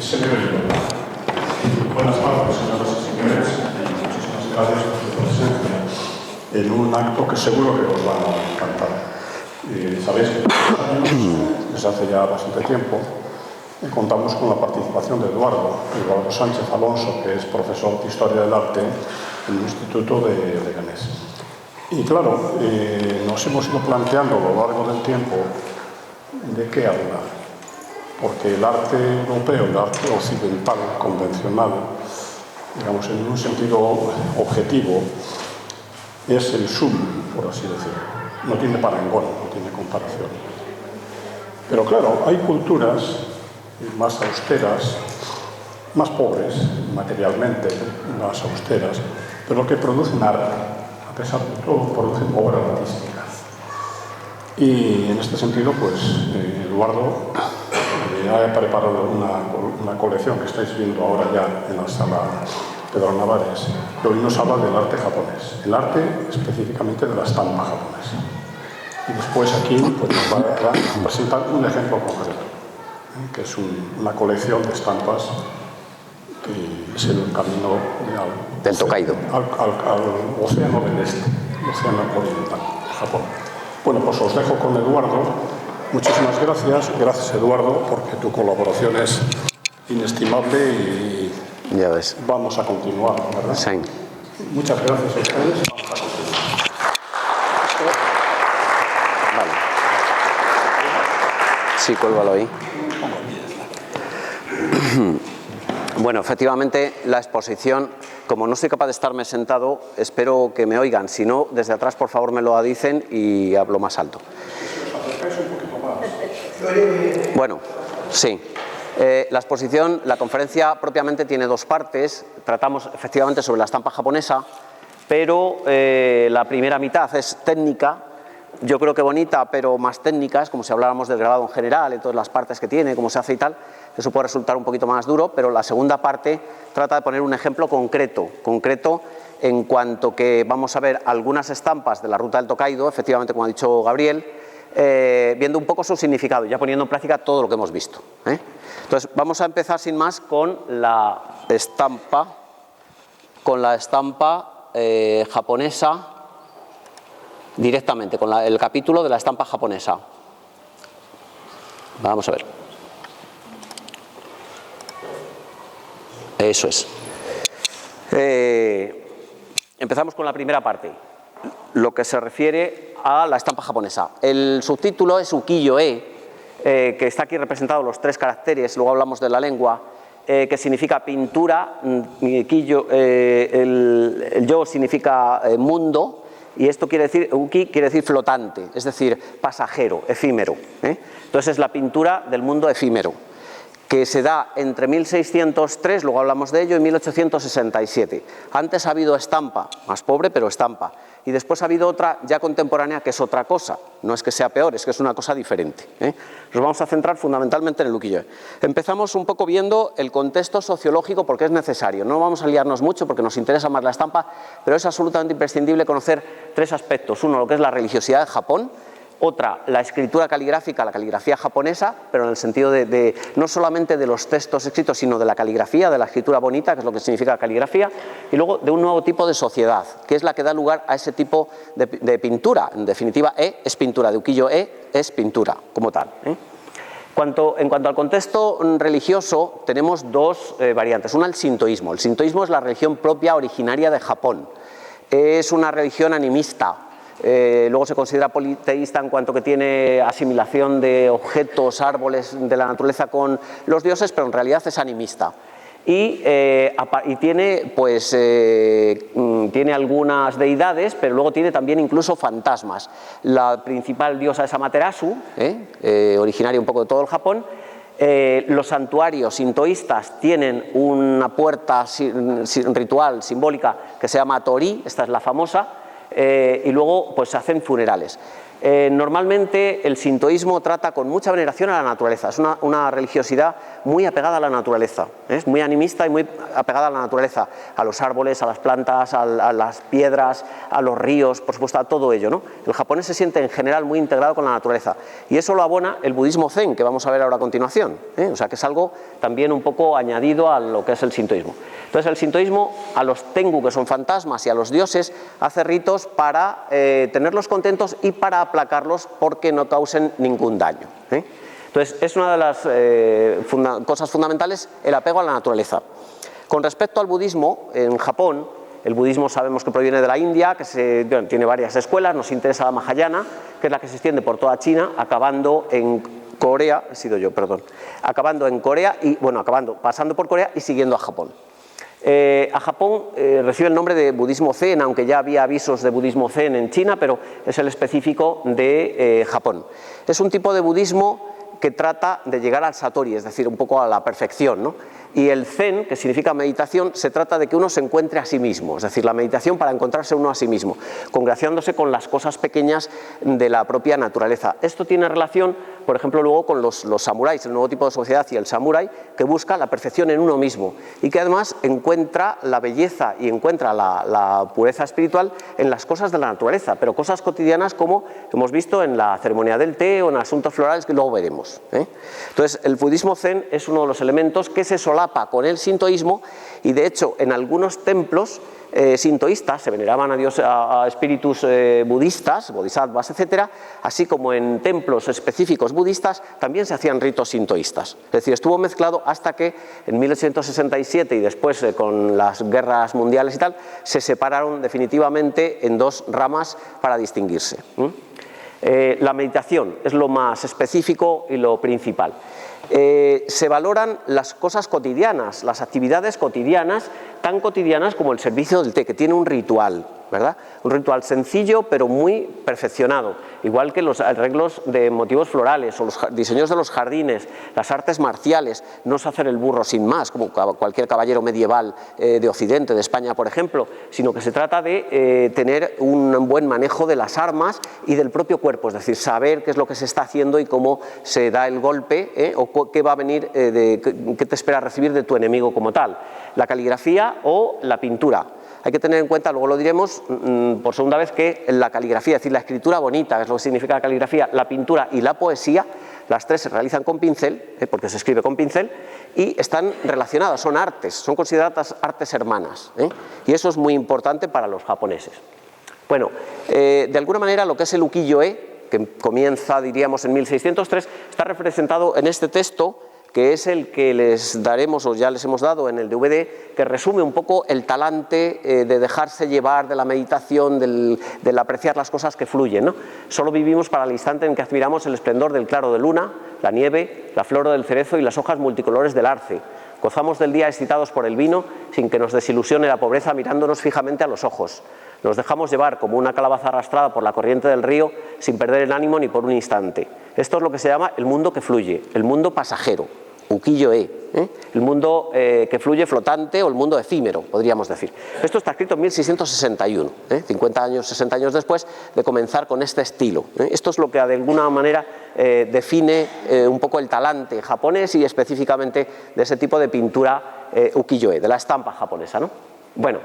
Señor, buenas tardes, señoras y señores, y muchísimas gracias por su presencia en un acto que seguro que os va a encantar. Sabéis que desde hace ya bastante tiempo contamos con la participación de Eduardo Sánchez Alonso, que es profesor de Historia del Arte en el Instituto de Leganés. Y claro, nos hemos ido planteando a lo largo del tiempo de qué hablar. Porque el arte europeo, el arte occidental, convencional, digamos, en un sentido objetivo, es el sum, por así decirlo. No tiene parangón, no tiene comparación. Pero claro, hay culturas más austeras, más pobres materialmente, más austeras, pero que producen arte, a pesar de todo, producen obra artística. Y en este sentido, pues, Eduardo ha preparado una colección que estáis viendo ahora ya en la sala Pedro Navares, que hoy nos habla del arte japonés, el arte específicamente de la estampa japonesa. Y después aquí pues, nos va a presentar un ejemplo concreto, que es una colección de estampas que es el camino del Tokaido al océano del este, el océano oriental, Japón. Bueno, pues os dejo con Eduardo. Muchísimas gracias. Gracias, Eduardo, porque tu colaboración es inestimable y ya ves. Vamos a continuar, ¿verdad? Sí. Muchas gracias a ustedes. Vamos a continuar. Vale. Sí, cuélgalo ahí. Bueno, efectivamente, la exposición, como no soy capaz de estarme sentado, espero que me oigan. Si no, desde atrás, por favor, me lo dicen y hablo más alto. Bueno, sí. La exposición, la conferencia propiamente tiene dos partes. Tratamos efectivamente sobre la estampa japonesa, pero la primera mitad es técnica, yo creo que bonita, pero más técnica, es como si habláramos del grabado en general, en todas las partes que tiene, cómo se hace y tal. Eso puede resultar un poquito más duro, pero la segunda parte trata de poner un ejemplo concreto en cuanto que vamos a ver algunas estampas de la ruta del Tokaido, efectivamente, como ha dicho Gabriel, viendo un poco su significado, ya poniendo en práctica todo lo que hemos visto. Entonces, vamos a empezar sin más con la estampa japonesa, directamente, con el capítulo de la estampa japonesa. Vamos a ver. Eso es. Empezamos con la primera parte, lo que se refiere a la estampa japonesa. El subtítulo es ukiyo-e, que está aquí representado los tres caracteres, luego hablamos de la lengua, que significa pintura, el yo significa mundo, y esto quiere decir, uki quiere decir flotante, es decir, pasajero, efímero. Entonces es la pintura del mundo efímero, que se da entre 1603, luego hablamos de ello, y 1867. Antes ha habido estampa, más pobre, pero estampa. Y después ha habido otra ya contemporánea que es otra cosa. No es que sea peor, es que es una cosa diferente. Nos vamos a centrar fundamentalmente en el ukiyo-e. Empezamos un poco viendo el contexto sociológico porque es necesario. No vamos a liarnos mucho porque nos interesa más la estampa, pero es absolutamente imprescindible conocer tres aspectos. Uno, lo que es la religiosidad de Japón. Otra, la escritura caligráfica, la caligrafía japonesa, pero en el sentido de no solamente de los textos escritos, sino de la caligrafía, de la escritura bonita, que es lo que significa caligrafía, y luego de un nuevo tipo de sociedad, que es la que da lugar a ese tipo de pintura. En definitiva, es pintura, de ukiyo-e es pintura, como tal. En cuanto al contexto religioso, tenemos dos variantes. Una, el sintoísmo. El sintoísmo es la religión propia originaria de Japón. Es una religión animista. Luego se considera politeísta en cuanto que tiene asimilación de objetos, árboles de la naturaleza con los dioses, pero en realidad es animista. Y tiene, tiene algunas deidades, pero luego tiene también incluso fantasmas. La principal diosa es Amaterasu, originaria un poco de todo el Japón. Los santuarios sintoístas tienen una puerta ritual, simbólica, que se llama Tori, esta es la famosa. Y luego pues se hacen funerales. Normalmente el sintoísmo trata con mucha veneración a la naturaleza, es una religiosidad muy apegada a la naturaleza, es muy animista y muy apegada a la naturaleza, a los árboles, a las plantas, a las piedras, a los ríos, por supuesto a todo ello, ¿no? El japonés se siente en general muy integrado con la naturaleza y eso lo abona el budismo zen, que vamos a ver ahora a continuación, o sea que es algo también un poco añadido a lo que es el sintoísmo. Entonces el sintoísmo a los tengu, que son fantasmas, y a los dioses hace ritos para tenerlos contentos y para aplacarlos porque no causen ningún daño. Entonces es una de las cosas fundamentales, el apego a la naturaleza. Con respecto al budismo, en Japón, el budismo sabemos que proviene de la India, que tiene varias escuelas, nos interesa la Mahayana, que es la que se extiende por toda China, acabando en Corea, pasando por Corea y siguiendo a Japón. A Japón recibe el nombre de budismo zen, aunque ya había avisos de budismo zen en China, pero es el específico de Japón. Es un tipo de budismo que trata de llegar al satori, es decir, un poco a la perfección, ¿no? Y el zen, que significa meditación, se trata de que uno se encuentre a sí mismo, es decir, la meditación para encontrarse uno a sí mismo, congraciándose con las cosas pequeñas de la propia naturaleza. Esto tiene relación, por ejemplo, luego con los samuráis, el nuevo tipo de sociedad y el samurái, que busca la perfección en uno mismo y que además encuentra la belleza y encuentra la pureza espiritual en las cosas de la naturaleza, pero cosas cotidianas como hemos visto en la ceremonia del té o en asuntos florales que luego veremos. Entonces, el budismo zen es uno de los elementos que se solapa con el sintoísmo y, de hecho, en algunos templos sintoístas se veneraban a espíritus budistas, bodhisattvas, etcétera, así como en templos específicos budistas también se hacían ritos sintoístas. Es decir, estuvo mezclado hasta que en 1867 y después con las guerras mundiales y tal, se separaron definitivamente en dos ramas para distinguirse. La meditación es lo más específico y lo principal. Se valoran las cosas cotidianas, las actividades cotidianas, tan cotidianas como el servicio del té, que tiene un ritual, ¿verdad? Un ritual sencillo pero muy perfeccionado, igual que los arreglos de motivos florales o los diseños de los jardines, las artes marciales, no es hacer el burro sin más, como cualquier caballero medieval de Occidente, de España, por ejemplo, sino que se trata de tener un buen manejo de las armas y del propio cuerpo, es decir, saber qué es lo que se está haciendo y cómo se da el golpe o qué va a venir, qué te espera recibir de tu enemigo como tal. La caligrafía o la pintura. Hay que tener en cuenta, luego lo diremos por segunda vez, que la caligrafía, es decir, la escritura bonita, que es lo que significa la caligrafía, la pintura y la poesía, las tres se realizan con pincel, porque se escribe con pincel, y están relacionadas, son artes, son consideradas artes hermanas, y eso es muy importante para los japoneses. Bueno, de alguna manera lo que es el ukiyo-e, que comienza, diríamos, en 1603, está representado en este texto, que es el que les daremos o ya les hemos dado en el DVD, que resume un poco el talante de dejarse llevar de la meditación, del apreciar las cosas que fluyen, ¿no? Solo vivimos para el instante en que admiramos el esplendor del claro de luna, la nieve, la flor del cerezo y las hojas multicolores del arce. Gozamos del día excitados por el vino, sin que nos desilusione la pobreza mirándonos fijamente a los ojos. Nos dejamos llevar como una calabaza arrastrada por la corriente del río, sin perder el ánimo ni por un instante. Esto es lo que se llama el mundo que fluye, el mundo pasajero, ukiyo-e, el mundo que fluye flotante o el mundo efímero, podríamos decir. Esto está escrito en 1661, 50 años, 60 años después de comenzar con este estilo. Esto es lo que de alguna manera define un poco el talante japonés y específicamente de ese tipo de pintura ukiyo-e, de la estampa japonesa, ¿no? Bueno,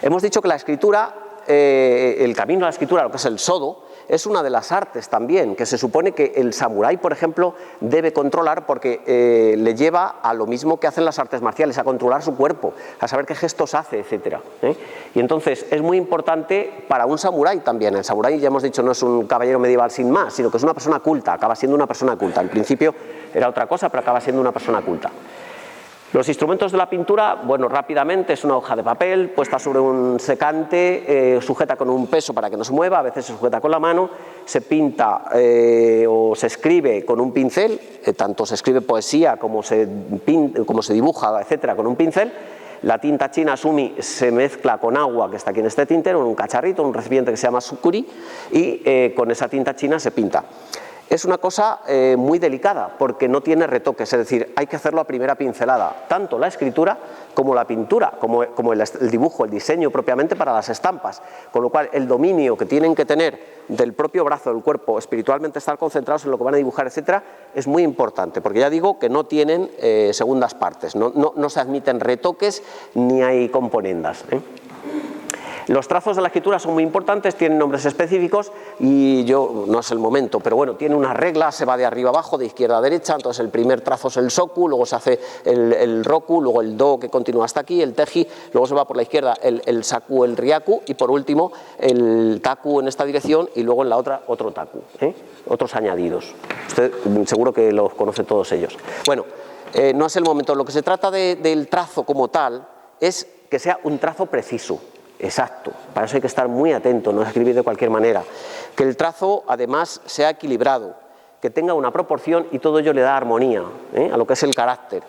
hemos dicho que la escritura, el camino a la escritura, lo que es el sodo, es una de las artes también, que se supone que el samurái, por ejemplo, debe controlar porque le lleva a lo mismo que hacen las artes marciales, a controlar su cuerpo, a saber qué gestos hace, etc. Y entonces es muy importante para un samurái también. El samurái, ya hemos dicho, no es un caballero medieval sin más, sino que es una persona culta, acaba siendo una persona culta. En principio era otra cosa, pero acaba siendo una persona culta. Los instrumentos de la pintura, bueno, rápidamente es una hoja de papel puesta sobre un secante, sujeta con un peso para que no se mueva, a veces se sujeta con la mano, se pinta o se escribe con un pincel, tanto se escribe poesía como se dibuja, etcétera, con un pincel. La tinta china sumi se mezcla con agua, que está aquí en este tintero, en un cacharrito, en un recipiente que se llama sukuri, y con esa tinta china se pinta. es una cosa muy delicada porque no tiene retoques, es decir, hay que hacerlo a primera pincelada, tanto la escritura como la pintura, como el dibujo, el diseño propiamente para las estampas, con lo cual el dominio que tienen que tener del propio brazo, del cuerpo, espiritualmente estar concentrados en lo que van a dibujar, etcétera, es muy importante, porque ya digo que no tienen segundas partes, no se admiten retoques ni hay componendas, Los trazos de la escritura son muy importantes, tienen nombres específicos y no es el momento, pero bueno, tiene unas reglas, se va de arriba abajo, de izquierda a derecha, entonces el primer trazo es el soku, luego se hace el roku, luego el do que continúa hasta aquí, el teji, luego se va por la izquierda el saku, el ryaku y por último el taku en esta dirección y luego en la otra otro taku, otros añadidos. Usted seguro que los conoce todos ellos. Bueno, no es el momento, lo que se trata del trazo como tal es que sea un trazo preciso. Exacto, para eso hay que estar muy atento, no escribir de cualquier manera. Que el trazo además sea equilibrado, que tenga una proporción y todo ello le da armonía a lo que es el carácter.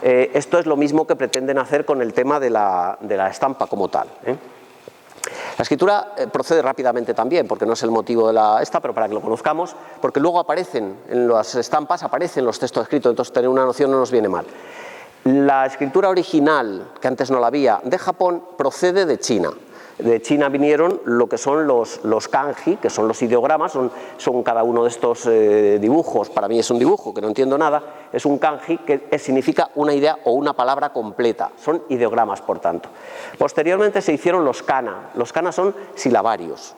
Esto es lo mismo que pretenden hacer con el tema de la estampa como tal. La escritura procede rápidamente también, porque no es el motivo de pero para que lo conozcamos, porque luego aparecen en las estampas, aparecen los textos escritos, entonces tener una noción no nos viene mal. La escritura original, que antes no la había, de Japón, procede de China. De China vinieron lo que son los kanji, que son los ideogramas, son cada uno de estos dibujos, para mí es un dibujo, que no entiendo nada, es un kanji que significa una idea o una palabra completa, son ideogramas por tanto. Posteriormente se hicieron los kana son silabarios,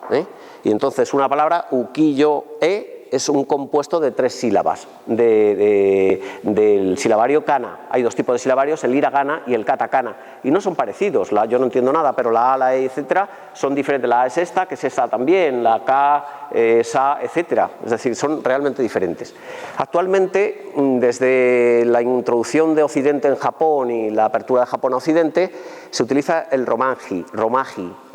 y entonces una palabra, ukiyo-e, es un compuesto de 3 sílabas del silabario kana. Hay 2 tipos de silabarios, el hiragana y el katakana, y no son parecidos, yo no entiendo nada, pero la A, la E, etcétera, son diferentes. La A es esta, que es esa también, la K, esa, etcétera, es decir, son realmente diferentes. Actualmente, desde la introducción de Occidente en Japón y la apertura de Japón a Occidente, se utiliza el romaji,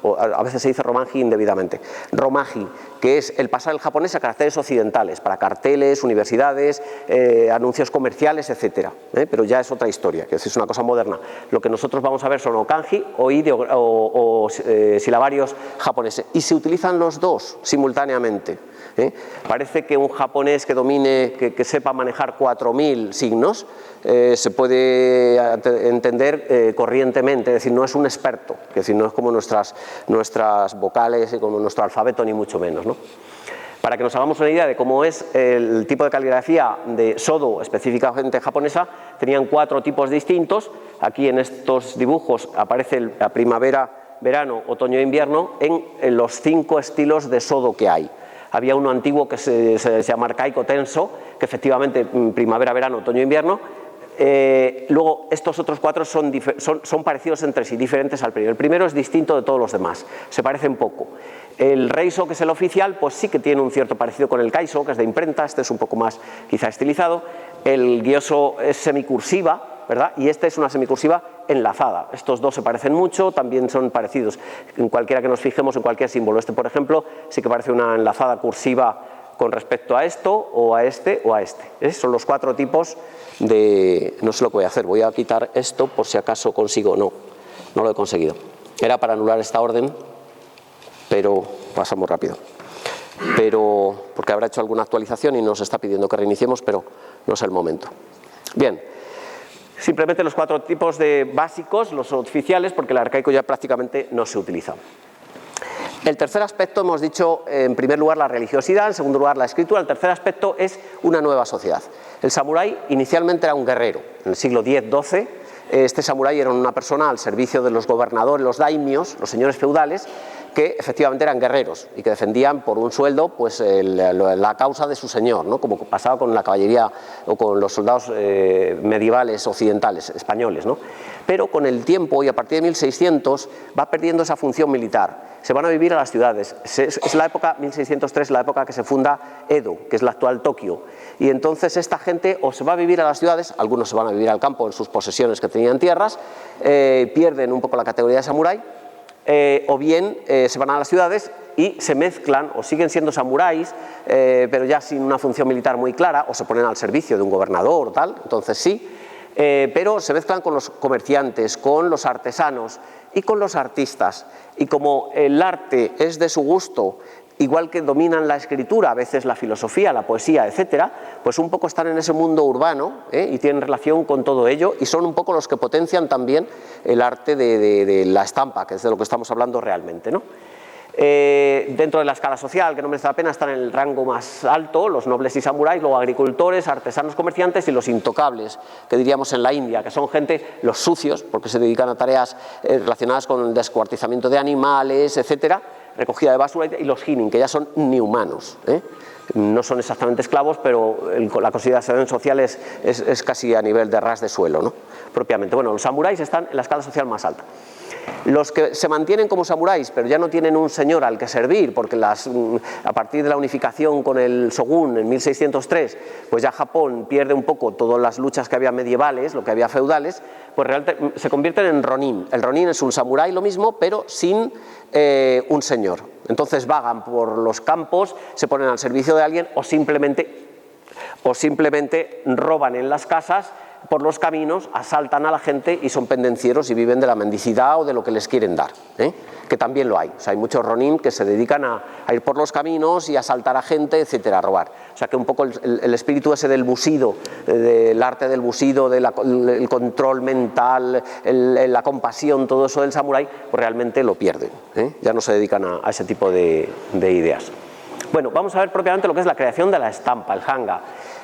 o a veces se dice romaji indebidamente, romaji, que es el pasar el japonés a caracteres occidentales, para carteles, universidades, anuncios comerciales, etcétera, pero ya es otra historia, que es una cosa moderna. Lo que nosotros vamos a ver son o kanji o silabarios japoneses, y se utilizan los dos simultáneamente. Parece que un japonés que domine, que sepa manejar 4000 signos, se puede entender corrientemente, es decir, no es un experto, es decir, no es como nuestras vocales y como nuestro alfabeto, ni mucho menos, ¿no? Para que nos hagamos una idea de cómo es el tipo de caligrafía de Sodo, específicamente japonesa, tenían 4 tipos distintos. Aquí en estos dibujos aparece la primavera, verano, otoño e invierno en los 5 estilos de Sodo que hay. Había uno antiguo que se llama arcaico tenso, que efectivamente primavera, verano, otoño e invierno. Luego estos otros 4 son parecidos entre sí, diferentes al primero. El primero es distinto de todos los demás, se parecen poco. El reiso, que es el oficial, pues sí que tiene un cierto parecido con el kaiso, que es de imprenta, este es un poco más quizá estilizado. El gyoso es semicursiva, ¿verdad? Y este es una semicursiva enlazada. Estos dos se parecen mucho, también son parecidos. En cualquiera que nos fijemos en cualquier símbolo, este por ejemplo sí que parece una enlazada cursiva con respecto a esto, o a este, o a este. Son los 4 tipos de... No sé lo que voy a hacer, voy a quitar esto por si acaso consigo. No lo he conseguido. Era para anular esta orden, pero pasamos rápido. Porque habrá hecho alguna actualización y nos está pidiendo que reiniciemos, pero no es el momento. Bien, simplemente los 4 tipos de básicos, los oficiales, porque el arcaico ya prácticamente no se utiliza. El tercer aspecto, hemos dicho, en primer lugar la religiosidad, en segundo lugar la escritura. El tercer aspecto es una nueva sociedad. El samurái inicialmente era un guerrero. En el siglo X-XII, este samurái era una persona al servicio de los gobernadores, los daimios, los señores feudales, que efectivamente eran guerreros y que defendían por un sueldo pues la causa de su señor, ¿no? Como pasaba con la caballería o con los soldados medievales occidentales, españoles, ¿no? Pero con el tiempo y a partir de 1600 va perdiendo esa función militar. Se van a vivir a las ciudades. Es la época, 1603, la época que se funda Edo, que es la actual Tokio. Y entonces esta gente o se va a vivir a las ciudades, algunos se van a vivir al campo en sus posesiones que tenían tierras, pierden un poco la categoría de samurái, o bien se van a las ciudades y se mezclan o siguen siendo samuráis, pero ya sin una función militar muy clara, o se ponen al servicio de un gobernador o tal, entonces sí, pero se mezclan con los comerciantes, con los artesanos y con los artistas. Y como el arte es de su gusto igual que dominan la escritura, a veces la filosofía, la poesía, etcétera, pues un poco están en ese mundo urbano y tienen relación con todo ello y son un poco los que potencian también el arte de la estampa, que es de lo que estamos hablando realmente, ¿no? Dentro de la escala social, que no merece la pena, están en el rango más alto los nobles y samuráis, luego agricultores, artesanos, comerciantes y los intocables, que diríamos en la India, que son gente, los sucios, porque se dedican a tareas relacionadas con el descuartizamiento de animales, etcétera, recogida de basura, y los hinin, que ya son ni humanos, no son exactamente esclavos, pero la consideración social es casi a nivel de ras de suelo, ¿no? Propiamente. Bueno, los samuráis están en la escala social más alta. Los que se mantienen como samuráis, pero ya no tienen un señor al que servir, porque a partir de la unificación con el shogun en 1603, pues ya Japón pierde un poco todas las luchas que había medievales, lo que había feudales, pues realmente se convierten en ronin. El ronin es un samurái, lo mismo, pero sin un señor. Entonces vagan por los campos, se ponen al servicio de alguien o simplemente roban en las casas, por los caminos, asaltan a la gente y son pendencieros y viven de la mendicidad o de lo que les quieren dar, que también lo hay. O sea, hay muchos ronin que se dedican a ir por los caminos y a asaltar a gente, etcétera, a robar. O sea, que un poco el espíritu ese del busido, del arte del busido, el control mental, la compasión, todo eso del samurái, pues realmente lo pierden, ya no se dedican a ese tipo de ideas. Bueno, vamos a ver propiamente lo que es la creación de la estampa, el hanga.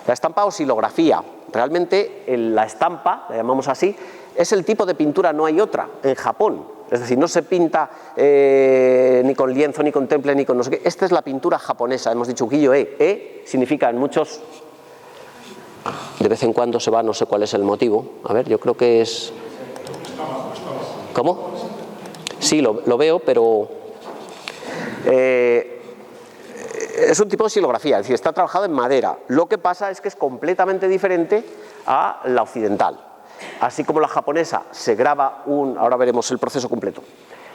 La estampa o silografía. Realmente la estampa, la llamamos así, es el tipo de pintura, no hay otra en Japón. Es decir, no se pinta ni con lienzo, ni con temple, ni con no sé qué. Esta es la pintura japonesa, hemos dicho ukiyo-e. E significa en muchos... De vez en cuando se va, no sé cuál es el motivo. A ver, yo creo que es... ¿Cómo? Sí, lo veo, pero... es un tipo de silografía, es decir, está trabajado en madera. Lo que pasa es que es completamente diferente a la occidental. Así como la japonesa se graba ahora veremos el proceso completo,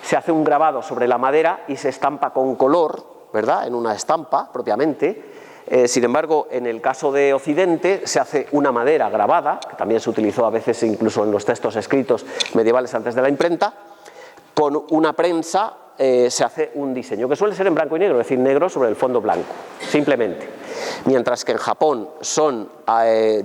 se hace un grabado sobre la madera y se estampa con color, ¿verdad?, en una estampa propiamente. Sin embargo, en el caso de Occidente se hace una madera grabada, que también se utilizó a veces incluso en los textos escritos medievales antes de la imprenta, con una prensa. Se hace un diseño que suele ser en blanco y negro, es decir, negro sobre el fondo blanco, simplemente. Mientras que en Japón son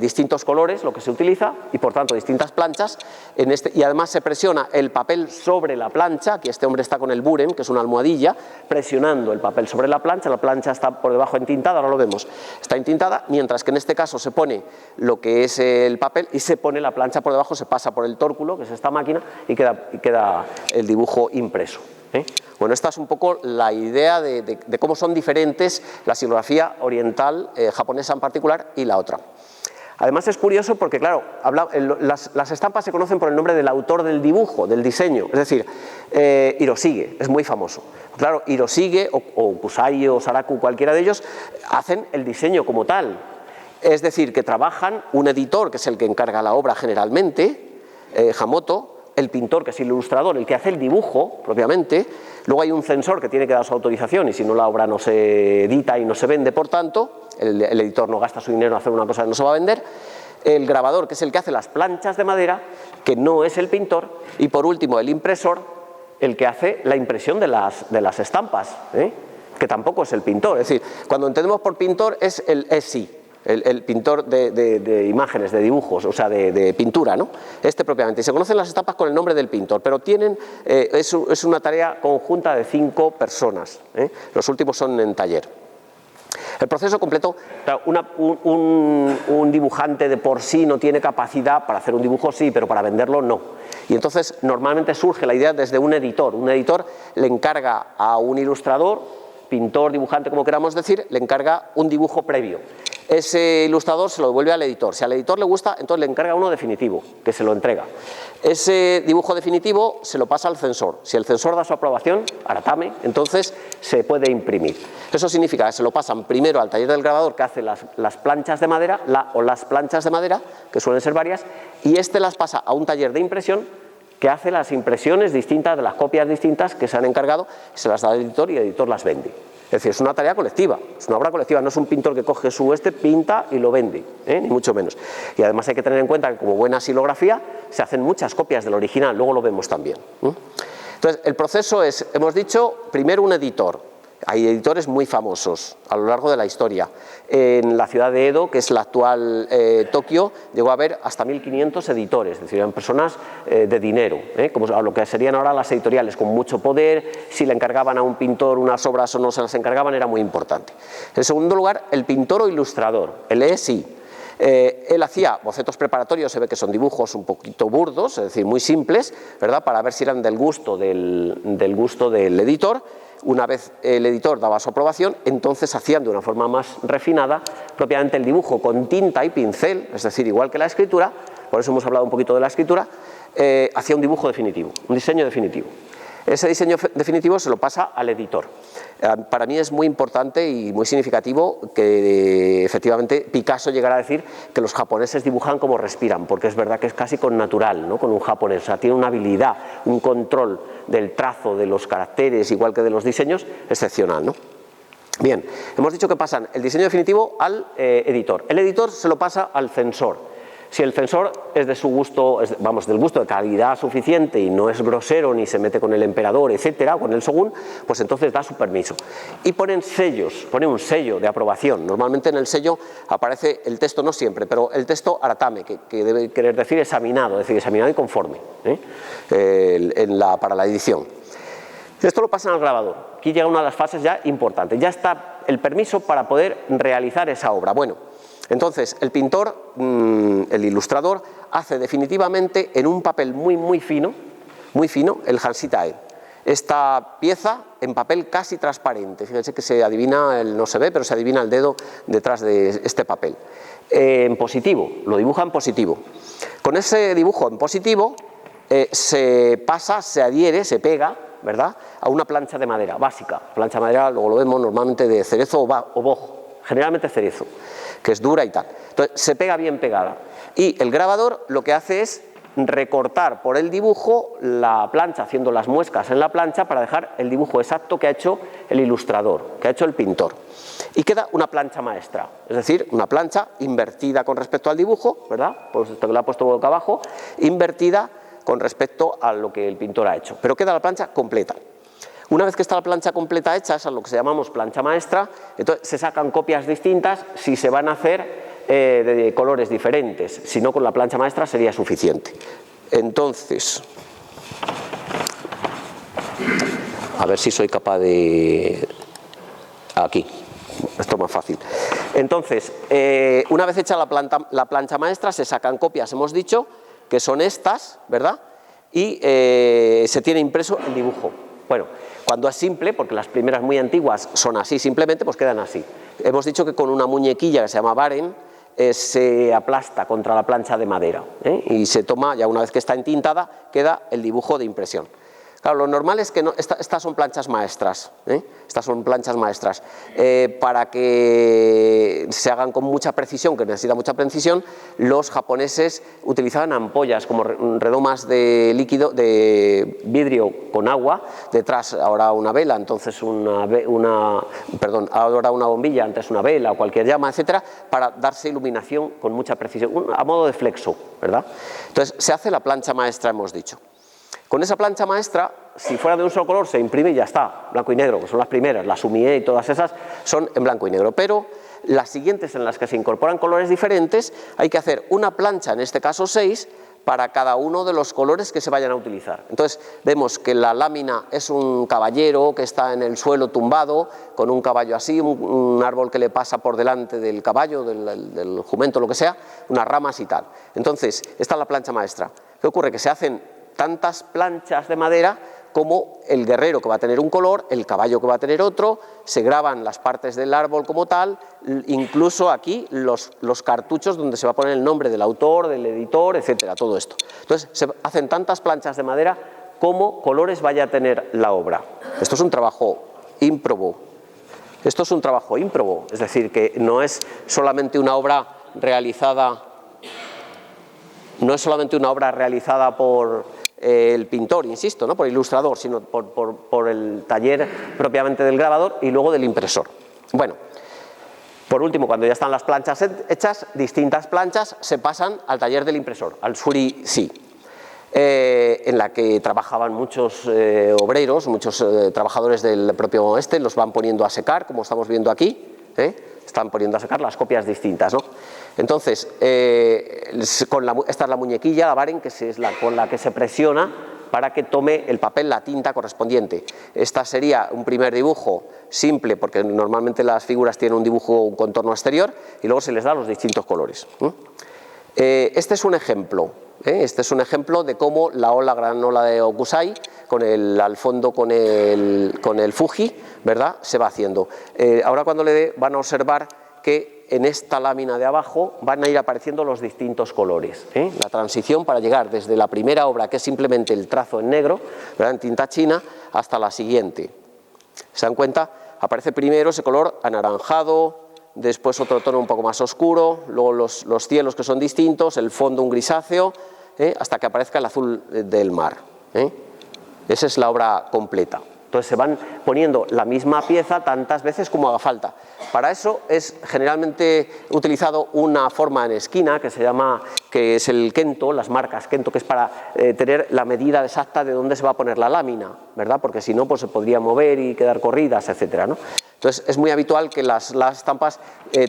distintos colores lo que se utiliza y por tanto distintas planchas, y además se presiona el papel sobre la plancha. Aquí este hombre está con el buren, que es una almohadilla, presionando el papel sobre la plancha está por debajo entintada, ahora lo vemos, está entintada, mientras que en este caso se pone lo que es el papel y se pone la plancha por debajo, se pasa por el tórculo, que es esta máquina, y queda el dibujo impreso. Bueno, esta es un poco la idea de cómo son diferentes la silografía oriental, japonesa en particular, y la otra. Además es curioso porque, claro, las estampas se conocen por el nombre del autor del dibujo, del diseño, es decir, Hiroshige, es muy famoso. Claro, Hiroshige o Kusai o Saraku, cualquiera de ellos, hacen el diseño como tal. Es decir, que trabajan un editor, que es el que encarga la obra generalmente, Hamoto, el pintor, que es el ilustrador, el que hace el dibujo propiamente. Luego hay un censor que tiene que dar su autorización y si no la obra no se edita y no se vende, por tanto, el editor no gasta su dinero en hacer una cosa que no se va a vender. El grabador, que es el que hace las planchas de madera, que no es el pintor. Y por último, el impresor, el que hace la impresión de las estampas, que tampoco es el pintor. Es decir, cuando entendemos por pintor es el ESI. El pintor de imágenes, de dibujos, o sea, de pintura, ¿no? Propiamente. Y se conocen las estampas con el nombre del pintor, pero es una tarea conjunta de 5 personas. Los últimos son en taller. El proceso completo, claro, un dibujante de por sí no tiene capacidad para hacer un dibujo, sí, pero para venderlo no. Y entonces normalmente surge la idea desde un editor. Un editor le encarga a un ilustrador, pintor, dibujante, como queramos decir, le encarga un dibujo previo. Ese ilustrador se lo devuelve al editor. Si al editor le gusta, entonces le encarga uno definitivo, que se lo entrega. Ese dibujo definitivo se lo pasa al censor. Si el censor da su aprobación, aratame, entonces se puede imprimir. Eso significa que se lo pasan primero al taller del grabador, que hace las planchas de madera, las planchas de madera, que suelen ser varias, y las pasa a un taller de impresión, que hace las impresiones distintas de las copias distintas que se han encargado, se las da al editor y el editor las vende. Es decir, es una tarea colectiva, es una obra colectiva, no es un pintor que coge pinta y lo vende, ni mucho menos. Y además hay que tener en cuenta que como buena silografía se hacen muchas copias del original, luego lo vemos también. Entonces, el proceso es, hemos dicho, primero un editor, Hay editores muy famosos a lo largo de la historia. En la ciudad de Edo, que es la actual Tokio, llegó a haber hasta 1500 editores, es decir, eran personas de dinero, como a lo que serían ahora las editoriales, con mucho poder. Si le encargaban a un pintor unas obras o no se las encargaban, era muy importante. En segundo lugar, el pintor o ilustrador, el ESI. Él hacía bocetos preparatorios, se ve que son dibujos un poquito burdos, es decir, muy simples, ¿verdad?, para ver si eran del gusto del editor. Una vez el editor daba su aprobación, entonces hacían de una forma más refinada propiamente el dibujo con tinta y pincel, es decir, igual que la escritura, por eso hemos hablado un poquito de la escritura, hacía un dibujo definitivo, un diseño definitivo. Ese diseño definitivo se lo pasa al editor. Para mí es muy importante y muy significativo que efectivamente Picasso llegara a decir que los japoneses dibujan como respiran, porque es verdad que es casi con natural, ¿no?, con un japonés. O sea, tiene una habilidad, un control del trazo, de los caracteres, igual que de los diseños, excepcional, ¿no? Bien, hemos dicho que pasan el diseño definitivo al editor. El editor se lo pasa al censor. Si el censor es de su gusto, del gusto de calidad suficiente y no es grosero ni se mete con el emperador, etcétera, con el shogun, pues entonces da su permiso. Y ponen sellos, pone un sello de aprobación. Normalmente en el sello aparece el texto, no siempre, pero el texto aratame, que debe querer decir examinado, es decir, examinado y conforme, para la edición. Esto lo pasan al grabador. Aquí llega una de las fases ya importantes. Ya está el permiso para poder realizar esa obra. Bueno, entonces el pintor, el ilustrador, hace definitivamente en un papel muy fino, el Hansitae. Esta pieza en papel casi transparente. Fíjense que se adivina, no se ve, pero se adivina el dedo detrás de este papel. En positivo, lo dibuja en positivo. Con ese dibujo en positivo se pasa, se adhiere, se pega, ¿verdad?, a una plancha de madera básica. Plancha de madera, luego lo vemos normalmente de cerezo o bojo, generalmente cerezo, que es dura y tal. Entonces se pega bien pegada. Y el grabador lo que hace es recortar por el dibujo la plancha, haciendo las muescas en la plancha para dejar el dibujo exacto que ha hecho el ilustrador, que ha hecho el pintor. Y queda una plancha maestra, es decir, una plancha invertida con respecto al dibujo, ¿verdad?, pues esto que le ha puesto boca abajo, invertida con respecto a lo que el pintor ha hecho, pero queda la plancha completa. Una vez que está la plancha completa hecha, esa es lo que se llamamos plancha maestra, entonces se sacan copias distintas si se van a hacer de colores diferentes, si no con la plancha maestra sería suficiente. Entonces, a ver si soy capaz de... Aquí, esto es más fácil. Entonces, una vez hecha la plancha maestra, se sacan copias, hemos dicho, que son estas, ¿verdad?, y se tiene impreso el dibujo. Bueno, cuando es simple, porque las primeras muy antiguas son así simplemente, pues quedan así. Hemos dicho que con una muñequilla que se llama baren se aplasta contra la plancha de madera, y se toma, ya una vez que está entintada, queda el dibujo de impresión. Claro, lo normal es que no, estas son planchas maestras, estas son planchas maestras. Para que se hagan con mucha precisión, que necesita mucha precisión, los japoneses utilizaban ampollas como redomas de líquido, de vidrio con agua, detrás ahora una vela, entonces ahora una bombilla, antes una vela o cualquier llama, etcétera, para darse iluminación con mucha precisión, a modo de flexo, ¿verdad? Entonces se hace la plancha maestra, hemos dicho. Con esa plancha maestra, si fuera de un solo color, se imprime y ya está, blanco y negro, que son las primeras, la Sumie y todas esas son en blanco y negro, pero las siguientes en las que se incorporan colores diferentes, hay que hacer una plancha, en este caso 6, para cada uno de los colores que se vayan a utilizar. Entonces vemos que la lámina es un caballero que está en el suelo tumbado, con un caballo así, un árbol que le pasa por delante del caballo, del jumento, lo que sea, unas ramas y tal. Entonces, esta es la plancha maestra. ¿Qué ocurre? Que se hacen tantas planchas de madera como el guerrero que va a tener un color, el caballo que va a tener otro, se graban las partes del árbol como tal, incluso aquí los cartuchos donde se va a poner el nombre del autor, del editor, etcétera, todo esto. Entonces se hacen tantas planchas de madera como colores vaya a tener la obra. Esto es un trabajo ímprobo. Esto es un trabajo ímprobo, es decir, que no es solamente una obra realizada, por el pintor, insisto, ¿no?, por el ilustrador, sino por el taller propiamente del grabador y luego del impresor. Bueno, por último, cuando ya están las planchas hechas, distintas planchas se pasan al taller del impresor, al Suri-Si. en la que trabajaban muchos obreros, muchos trabajadores del propio los van poniendo a secar, como estamos viendo aquí, están poniendo a secar las copias distintas, ¿no? Entonces, esta es la muñequilla, la Baren, que es con la que se presiona para que tome el papel la tinta correspondiente. Esta sería un primer dibujo simple, porque normalmente las figuras tienen un dibujo, un contorno exterior, y luego se les da los distintos colores. Este es un ejemplo. Este es un ejemplo de cómo la gran ola de Hokusai, al fondo con el Fuji, ¿verdad?, se va haciendo. Ahora cuando le dé van a observar que en esta lámina de abajo van a ir apareciendo los distintos colores. La transición para llegar desde la primera obra, que es simplemente el trazo en negro, ¿verdad?, en tinta china, hasta la siguiente. ¿Se dan cuenta? Aparece primero ese color anaranjado, después otro tono un poco más oscuro, luego los cielos que son distintos, el fondo un grisáceo, hasta que aparezca el azul del mar. Esa es la obra completa. Entonces se van poniendo la misma pieza tantas veces como haga falta. Para eso es generalmente utilizado una forma en esquina que es el kento, las marcas kento, que es para tener la medida exacta de dónde se va a poner la lámina, ¿verdad? Porque si no, pues se podría mover y quedar corridas, etcétera, ¿no? Entonces es muy habitual que las estampas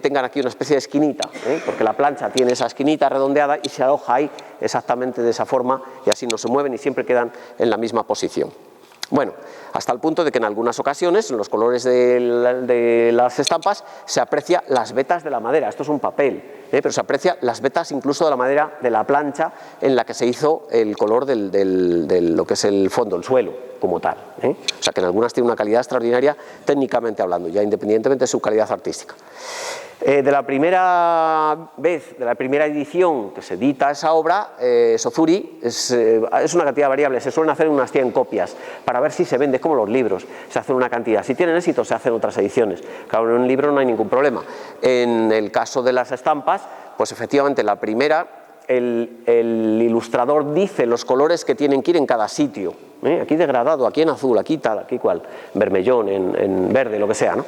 tengan aquí una especie de esquinita, porque la plancha tiene esa esquinita redondeada y se aloja ahí exactamente de esa forma y así no se mueven y siempre quedan en la misma posición. Bueno, hasta el punto de que en algunas ocasiones, en los colores de las estampas, se aprecia las vetas de la madera. Esto es un papel, pero se aprecia las vetas incluso de la madera de la plancha en la que se hizo el color de lo que es el fondo, el suelo, como tal. O sea que en algunas tiene una calidad extraordinaria técnicamente hablando, ya independientemente de su calidad artística. De la primera vez, de la primera edición que se edita esa obra, Sozuri, es una cantidad variable, se suelen hacer unas 100 copias para ver si se vende, como los libros, se hacen una cantidad, si tienen éxito se hacen otras ediciones, claro, en un libro no hay ningún problema. En el caso de las estampas, pues efectivamente la primera, el ilustrador dice los colores que tienen que ir en cada sitio, aquí degradado, aquí en azul, aquí tal, aquí cual, vermellón, en verde, lo que sea, ¿no?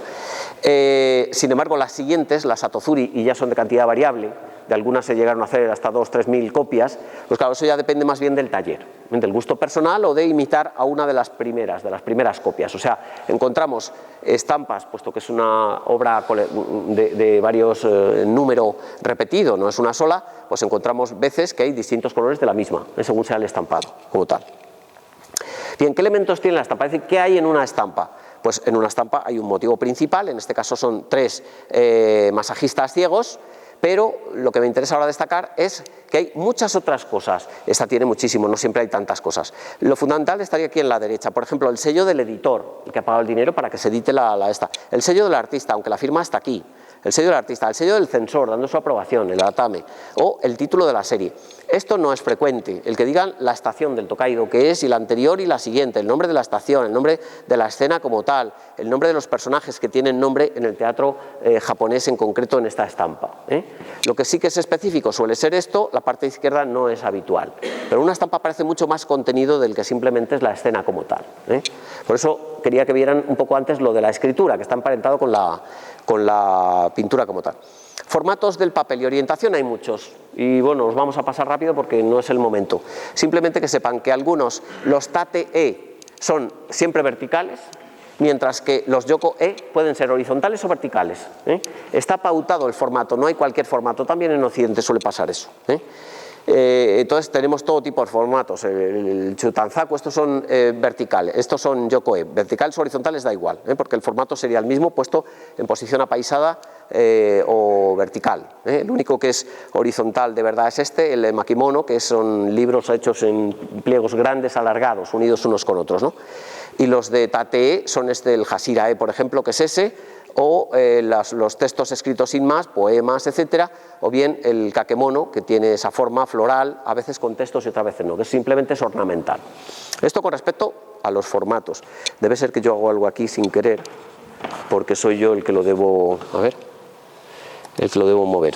Sin embargo, las siguientes, las Atozuri, y ya son de cantidad variable, de algunas se llegaron a hacer hasta 2.000 o 3.000 copias, pues claro, eso ya depende más bien del taller, del gusto personal o de imitar a una de las primeras copias. O sea, encontramos estampas, puesto que es una obra de varios número repetido, no es una sola, pues encontramos veces que hay distintos colores de la misma, según sea el estampado, como tal. Bien, ¿qué elementos tiene la estampa? Es decir, ¿qué hay en una estampa? Pues en una estampa hay un motivo principal, en este caso son 3 masajistas ciegos, pero lo que me interesa ahora destacar es que hay muchas otras cosas. Esta tiene muchísimo, no siempre hay tantas cosas. Lo fundamental estaría aquí en la derecha, por ejemplo, el sello del editor, el que ha pagado el dinero para que se edite esta. El sello del artista, aunque la firma está aquí. El sello del artista, el sello del censor, dando su aprobación, el atame, o el título de la serie. Esto no es frecuente, el que digan la estación del Tokaido, que es, y la anterior y la siguiente, el nombre de la estación, el nombre de la escena como tal, el nombre de los personajes que tienen nombre en el teatro japonés en concreto en esta estampa. Lo que sí que es específico suele ser esto, la parte izquierda no es habitual, pero una estampa aparece mucho más contenido del que simplemente es la escena como tal. Por eso quería que vieran un poco antes lo de la escritura, que está emparentado con la pintura como tal. Formatos del papel y orientación hay muchos, y bueno, os vamos a pasar rápido porque no es el momento. Simplemente que sepan que algunos, los tate-e, son siempre verticales, mientras que los yoko-e pueden ser horizontales o verticales. Está pautado el formato, no hay cualquier formato, también en Occidente suele pasar eso. Entonces tenemos todo tipo de formatos, el chutanzaku, estos son verticales, estos son yoko-e, verticales o horizontales da igual, porque el formato sería el mismo puesto en posición apaisada o vertical. El único que es horizontal de verdad es este, el makimono, que son libros hechos en pliegos grandes alargados, unidos unos con otros, ¿no? Y los de tate-e son el hashira-e, por ejemplo, que es ese, o los textos escritos sin más, poemas, etcétera, o bien el kakemono, que tiene esa forma floral, a veces con textos y otras veces no, que simplemente es ornamental. Esto con respecto a los formatos. Debe ser que yo hago algo aquí sin querer, porque soy yo el que lo debo, el que lo debo mover.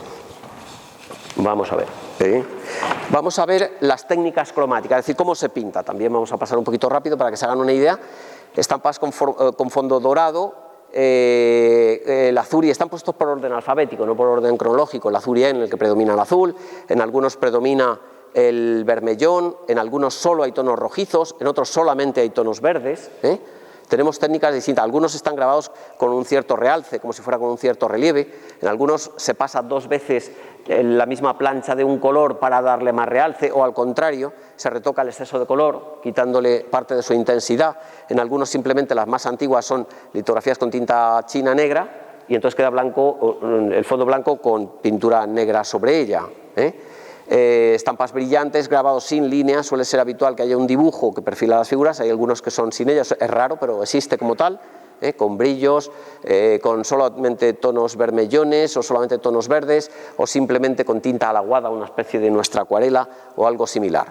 Vamos a ver. Vamos a ver las técnicas cromáticas, es decir, cómo se pinta. También vamos a pasar un poquito rápido para que se hagan una idea. Estampas con fondo dorado. El azuri están puestos por orden alfabético, no por orden cronológico. El azuri en el que predomina el azul, en algunos predomina el vermellón, en algunos solo hay tonos rojizos, en otros solamente hay tonos verdes. Tenemos técnicas distintas, algunos están grabados con un cierto realce, como si fuera con un cierto relieve, en algunos se pasa 2 veces la misma plancha de un color para darle más realce, o al contrario, se retoca el exceso de color, quitándole parte de su intensidad. En algunos simplemente, las más antiguas, son litografías con tinta china negra, y entonces queda blanco, el fondo blanco con pintura negra sobre ella. Estampas brillantes, grabados sin líneas, suele ser habitual que haya un dibujo que perfila las figuras, hay algunos que son sin ellas, es raro, pero existe como tal, con brillos, con solamente tonos vermellones o solamente tonos verdes, o simplemente con tinta alaguada, una especie de nuestra acuarela o algo similar.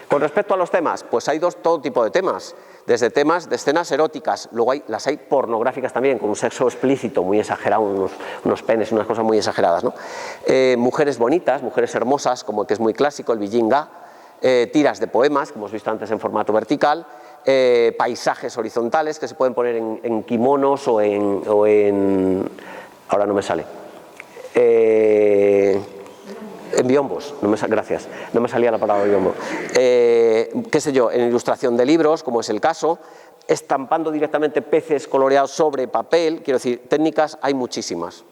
Con respecto a los temas, pues hay todo tipo de temas, desde temas de escenas eróticas, luego las hay pornográficas también, con un sexo explícito muy exagerado, unos penes, unas cosas muy exageradas, ¿no? Mujeres bonitas, mujeres hermosas, como que es muy clásico, el Villinga, tiras de poemas, que hemos visto antes en formato vertical, paisajes horizontales que se pueden poner en kimonos o en ahora no me sale, en biombos, gracias, no me salía la palabra biombo, qué sé yo, en ilustración de libros, como es el caso, estampando directamente peces coloreados sobre papel, quiero decir, técnicas hay muchísimas,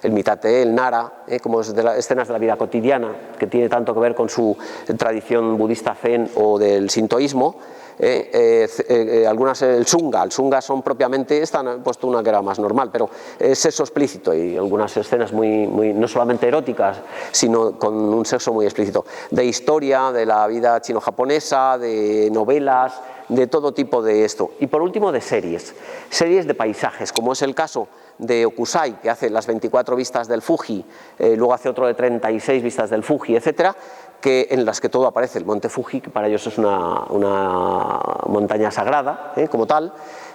el mitate, el nara, como es de las escenas de la vida cotidiana, que tiene tanto que ver con su tradición budista zen o del sintoísmo. Algunas, el sunga son propiamente, esta han puesto una que era más normal, pero es sexo explícito, y algunas escenas muy, no solamente eróticas, sino con un sexo muy explícito, de historia, de la vida chino-japonesa, de novelas, de todo tipo de esto. Y por último, de series de paisajes, como es el caso de Okusai, que hace las 24 vistas del Fuji, luego hace otro de 36 vistas del Fuji, etcétera, en las que todo aparece, el monte Fuji, que para ellos es una montaña sagrada, como tal,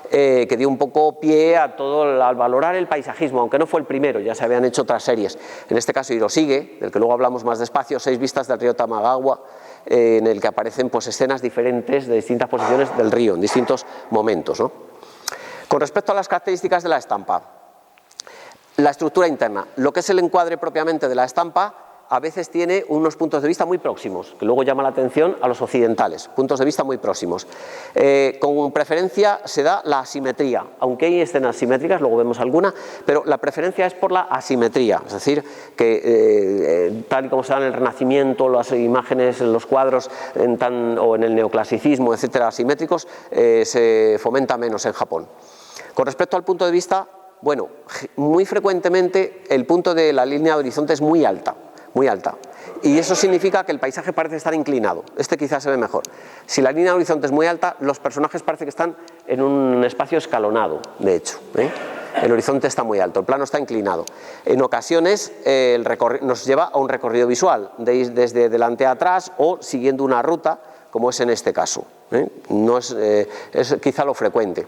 que dio un poco pie a todo, al valorar el paisajismo, aunque no fue el primero, ya se habían hecho otras series. En este caso Hiroshige, del que luego hablamos más despacio, 6 vistas del río Tamagawa, en el que aparecen pues escenas diferentes de distintas posiciones del río, en distintos momentos, ¿no? Con respecto a las características de la estampa, la estructura interna, lo que es el encuadre propiamente de la estampa, a veces tiene unos puntos de vista muy próximos, que luego llama la atención a los occidentales, puntos de vista muy próximos. Con preferencia se da la asimetría, aunque hay escenas simétricas, luego vemos alguna, pero la preferencia es por la asimetría, es decir, que tal y como se da en el Renacimiento, las imágenes, los cuadros o en el neoclasicismo, etcétera, asimétricos, se fomenta menos en Japón. Con respecto al punto de vista, bueno, muy frecuentemente el punto de la línea de horizonte es muy alta, y eso significa que el paisaje parece estar inclinado. Este quizás se ve mejor. Si la línea de horizonte es muy alta, los personajes parece que están en un espacio escalonado, de hecho, el horizonte está muy alto, el plano está inclinado. En ocasiones nos lleva a un recorrido visual, desde delante a atrás o siguiendo una ruta, como es en este caso. No es quizá lo frecuente.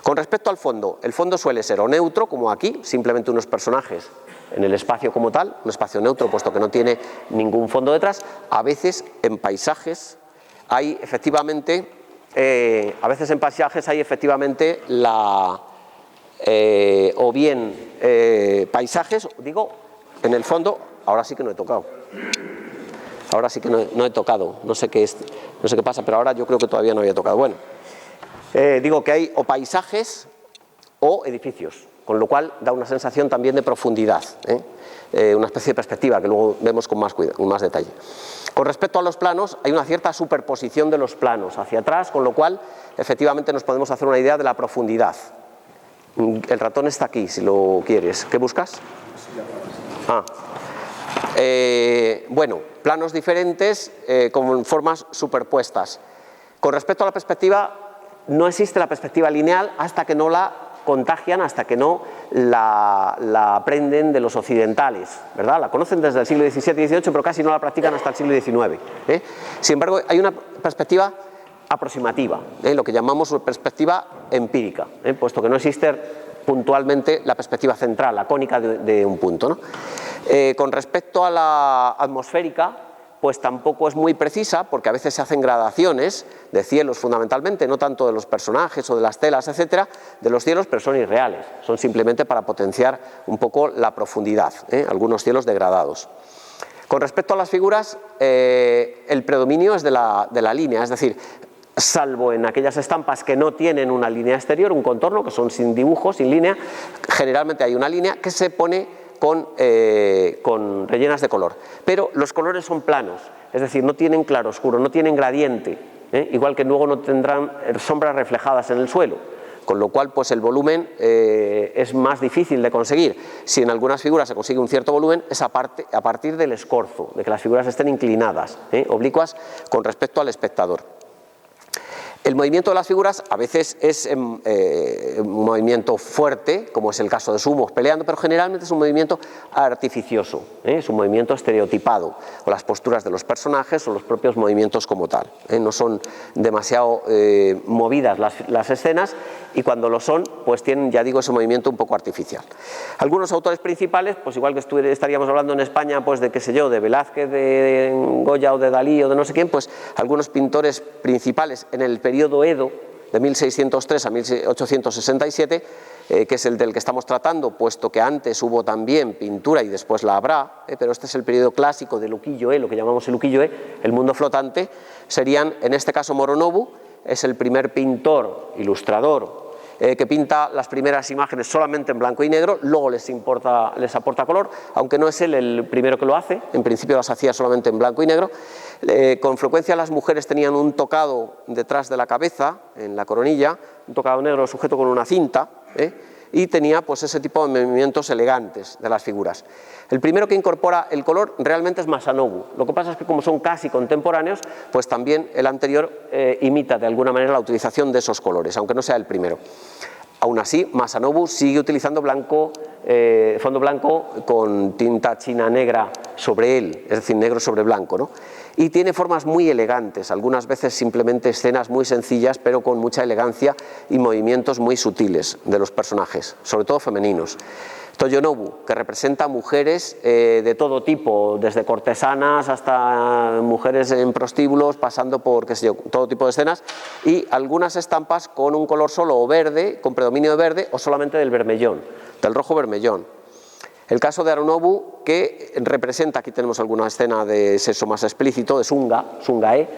Con respecto al fondo, el fondo suele ser o neutro, como aquí, simplemente unos personajes en el espacio como tal, un espacio neutro puesto que no tiene ningún fondo detrás. A veces en paisajes hay efectivamente, o bien paisajes, digo, en el fondo, ahora sí que no he tocado. Ahora sí que no he tocado, no sé qué pasa, pero ahora yo creo que todavía no había tocado. Bueno, digo que hay o paisajes o edificios, con lo cual da una sensación también de profundidad, una especie de perspectiva que luego vemos con más detalle. Con respecto a los planos, hay una cierta superposición de los planos hacia atrás, con lo cual efectivamente nos podemos hacer una idea de la profundidad. El ratón está aquí, si lo quieres. ¿Qué buscas? Bueno, planos diferentes con formas superpuestas. Con respecto a la perspectiva, no existe la perspectiva lineal hasta que no la contagian, hasta que no la aprenden de los occidentales, ¿verdad? La conocen desde el siglo XVII y XVIII, pero casi no la practican hasta el siglo XIX. Sin embargo, hay una perspectiva aproximativa, lo que llamamos perspectiva empírica, puesto que no existe puntualmente la perspectiva central, la cónica de un punto, ¿no? Con respecto a la atmosférica, pues tampoco es muy precisa, porque a veces se hacen gradaciones de cielos fundamentalmente, no tanto de los personajes o de las telas, etcétera, de los cielos, pero son irreales, son simplemente para potenciar un poco la profundidad, algunos cielos degradados. Con respecto a las figuras, el predominio es de la línea, es decir, salvo en aquellas estampas que no tienen una línea exterior, un contorno, que son sin dibujo, sin línea, generalmente hay una línea que se pone con rellenas de color. Pero los colores son planos, es decir, no tienen claroscuro, no tienen gradiente, igual que luego no tendrán sombras reflejadas en el suelo. Con lo cual, pues el volumen es más difícil de conseguir. Si en algunas figuras se consigue un cierto volumen, es a partir del escorzo, de que las figuras estén inclinadas, oblicuas con respecto al espectador. El movimiento de las figuras a veces es un movimiento fuerte, como es el caso de sumos peleando, pero generalmente es un movimiento artificioso, es un movimiento estereotipado, o las posturas de los personajes o los propios movimientos como tal. No son demasiado movidas las escenas, y cuando lo son, pues tienen, ya digo, ese movimiento un poco artificial. Algunos autores principales, pues igual que estaríamos hablando en España, pues de qué sé yo, de Velázquez, de Goya o de Dalí o de no sé quién, pues algunos pintores principales en el periodo Edo, de 1603 a 1867, que es el del que estamos tratando, puesto que antes hubo también pintura y después la habrá, pero este es el periodo clásico del ukiyo-e, lo que llamamos el ukiyo-e, el mundo flotante, serían, en este caso, Moronobu, es el primer pintor, ilustrador, que pinta las primeras imágenes solamente en blanco y negro, luego les aporta color, aunque no es él el primero que lo hace, en principio las hacía solamente en blanco y negro. Con frecuencia las mujeres tenían un tocado detrás de la cabeza, en la coronilla, un tocado negro sujeto con una cinta, y tenía pues ese tipo de movimientos elegantes de las figuras. El primero que incorpora el color realmente es Masanobu. Lo que pasa es que como son casi contemporáneos, pues también el anterior imita de alguna manera la utilización de esos colores, aunque no sea el primero. Aún así, Masanobu sigue utilizando fondo blanco con tinta china negra sobre él, es decir, negro sobre blanco, ¿no? Y tiene formas muy elegantes, algunas veces simplemente escenas muy sencillas, pero con mucha elegancia y movimientos muy sutiles de los personajes, sobre todo femeninos. Toyonobu, que representa mujeres de todo tipo, desde cortesanas hasta mujeres en prostíbulos, pasando por, qué sé yo, todo tipo de escenas, y algunas estampas con un color solo o verde, con predominio de verde, o solamente del vermellón, del rojo vermellón. El caso de Arunobu, que representa, aquí tenemos alguna escena de sexo más explícito, de Sungae,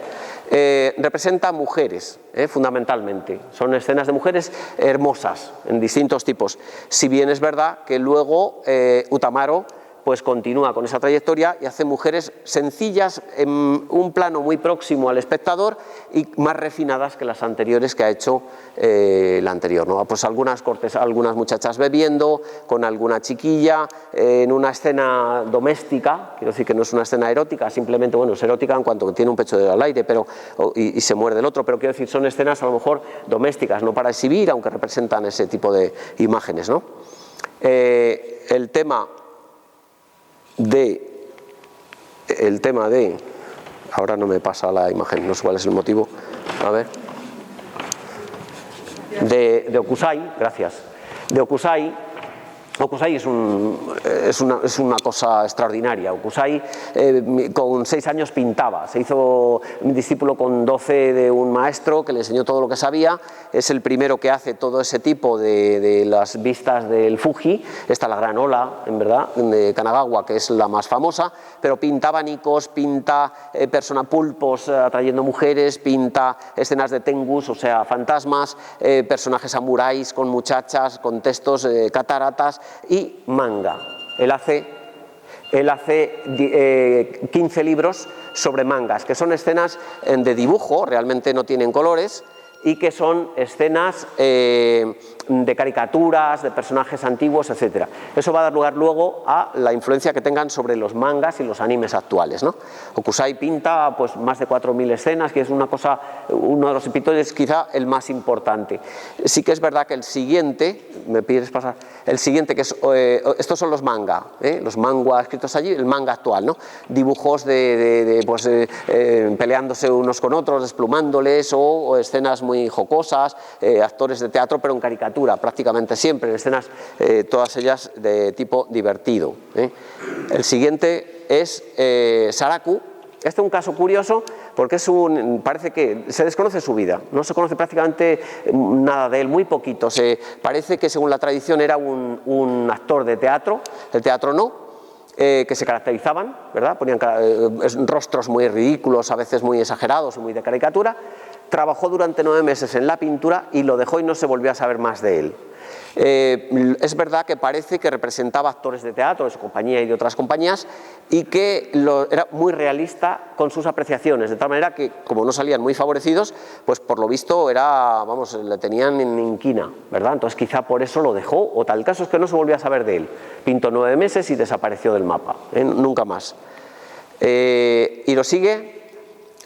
representa mujeres, fundamentalmente. Son escenas de mujeres hermosas, en distintos tipos. Si bien es verdad que luego Utamaro pues continúa con esa trayectoria y hace mujeres sencillas, en un plano muy próximo al espectador y más refinadas que las anteriores que ha hecho la anterior, ¿no? Pues algunas muchachas bebiendo, con alguna chiquilla, en una escena doméstica, quiero decir que no es una escena erótica, simplemente, bueno, es erótica en cuanto que tiene un pecho al aire y se muerde el otro, pero quiero decir, son escenas a lo mejor domésticas, no para exhibir, aunque representan ese tipo de imágenes, ¿no? El tema de, ahora no me pasa la imagen, no sé cuál es el motivo, a ver, de Hokusai, gracias, de Hokusai. Hokusai es una cosa extraordinaria. Hokusai con 6 años pintaba, se hizo un discípulo con 12 de un maestro que le enseñó todo lo que sabía, es el primero que hace todo ese tipo de las vistas del Fuji, está la gran ola, en verdad, de Kanagawa, que es la más famosa, pero pinta abanicos, pinta pulpos atrayendo mujeres, pinta escenas de tengus, o sea, fantasmas, personajes samuráis con muchachas, con textos, cataratas, y manga. Él hace 15 libros sobre mangas, que son escenas de dibujo, realmente no tienen colores, y que son escenas de caricaturas, de personajes antiguos, etc. Eso va a dar lugar luego a la influencia que tengan sobre los mangas y los animes actuales, ¿no? Hokusai pinta pues, más de 4.000 escenas, que es una cosa, uno de los pintores quizá el más importante. Sí que es verdad que el siguiente, ¿me pides pasar? El siguiente, que es, estos son los manga, los manguas escritos allí, el manga actual, ¿no? Dibujos peleándose unos con otros, desplumándoles, o escenas muy jocosas, actores de teatro, pero en caricatura, prácticamente siempre, en escenas todas ellas de tipo divertido. El siguiente es Saraku. Este es un caso curioso porque parece que se desconoce su vida, no se conoce prácticamente nada de él, muy poquito. Parece que según la tradición era un actor de teatro, el teatro no. que se caracterizaban, ¿verdad? Ponían rostros muy ridículos, a veces muy exagerados y muy de caricatura. Trabajó durante 9 meses en la pintura y lo dejó y no se volvió a saber más de él. Es verdad que parece que representaba actores de teatro, de su compañía y de otras compañías, y que era muy realista con sus apreciaciones, de tal manera que, como no salían muy favorecidos, pues por lo visto le tenían en inquina, ¿verdad? Entonces quizá por eso lo dejó, o tal caso es que no se volvió a saber de él. Pintó 9 meses y desapareció del mapa, nunca más. Y lo sigue.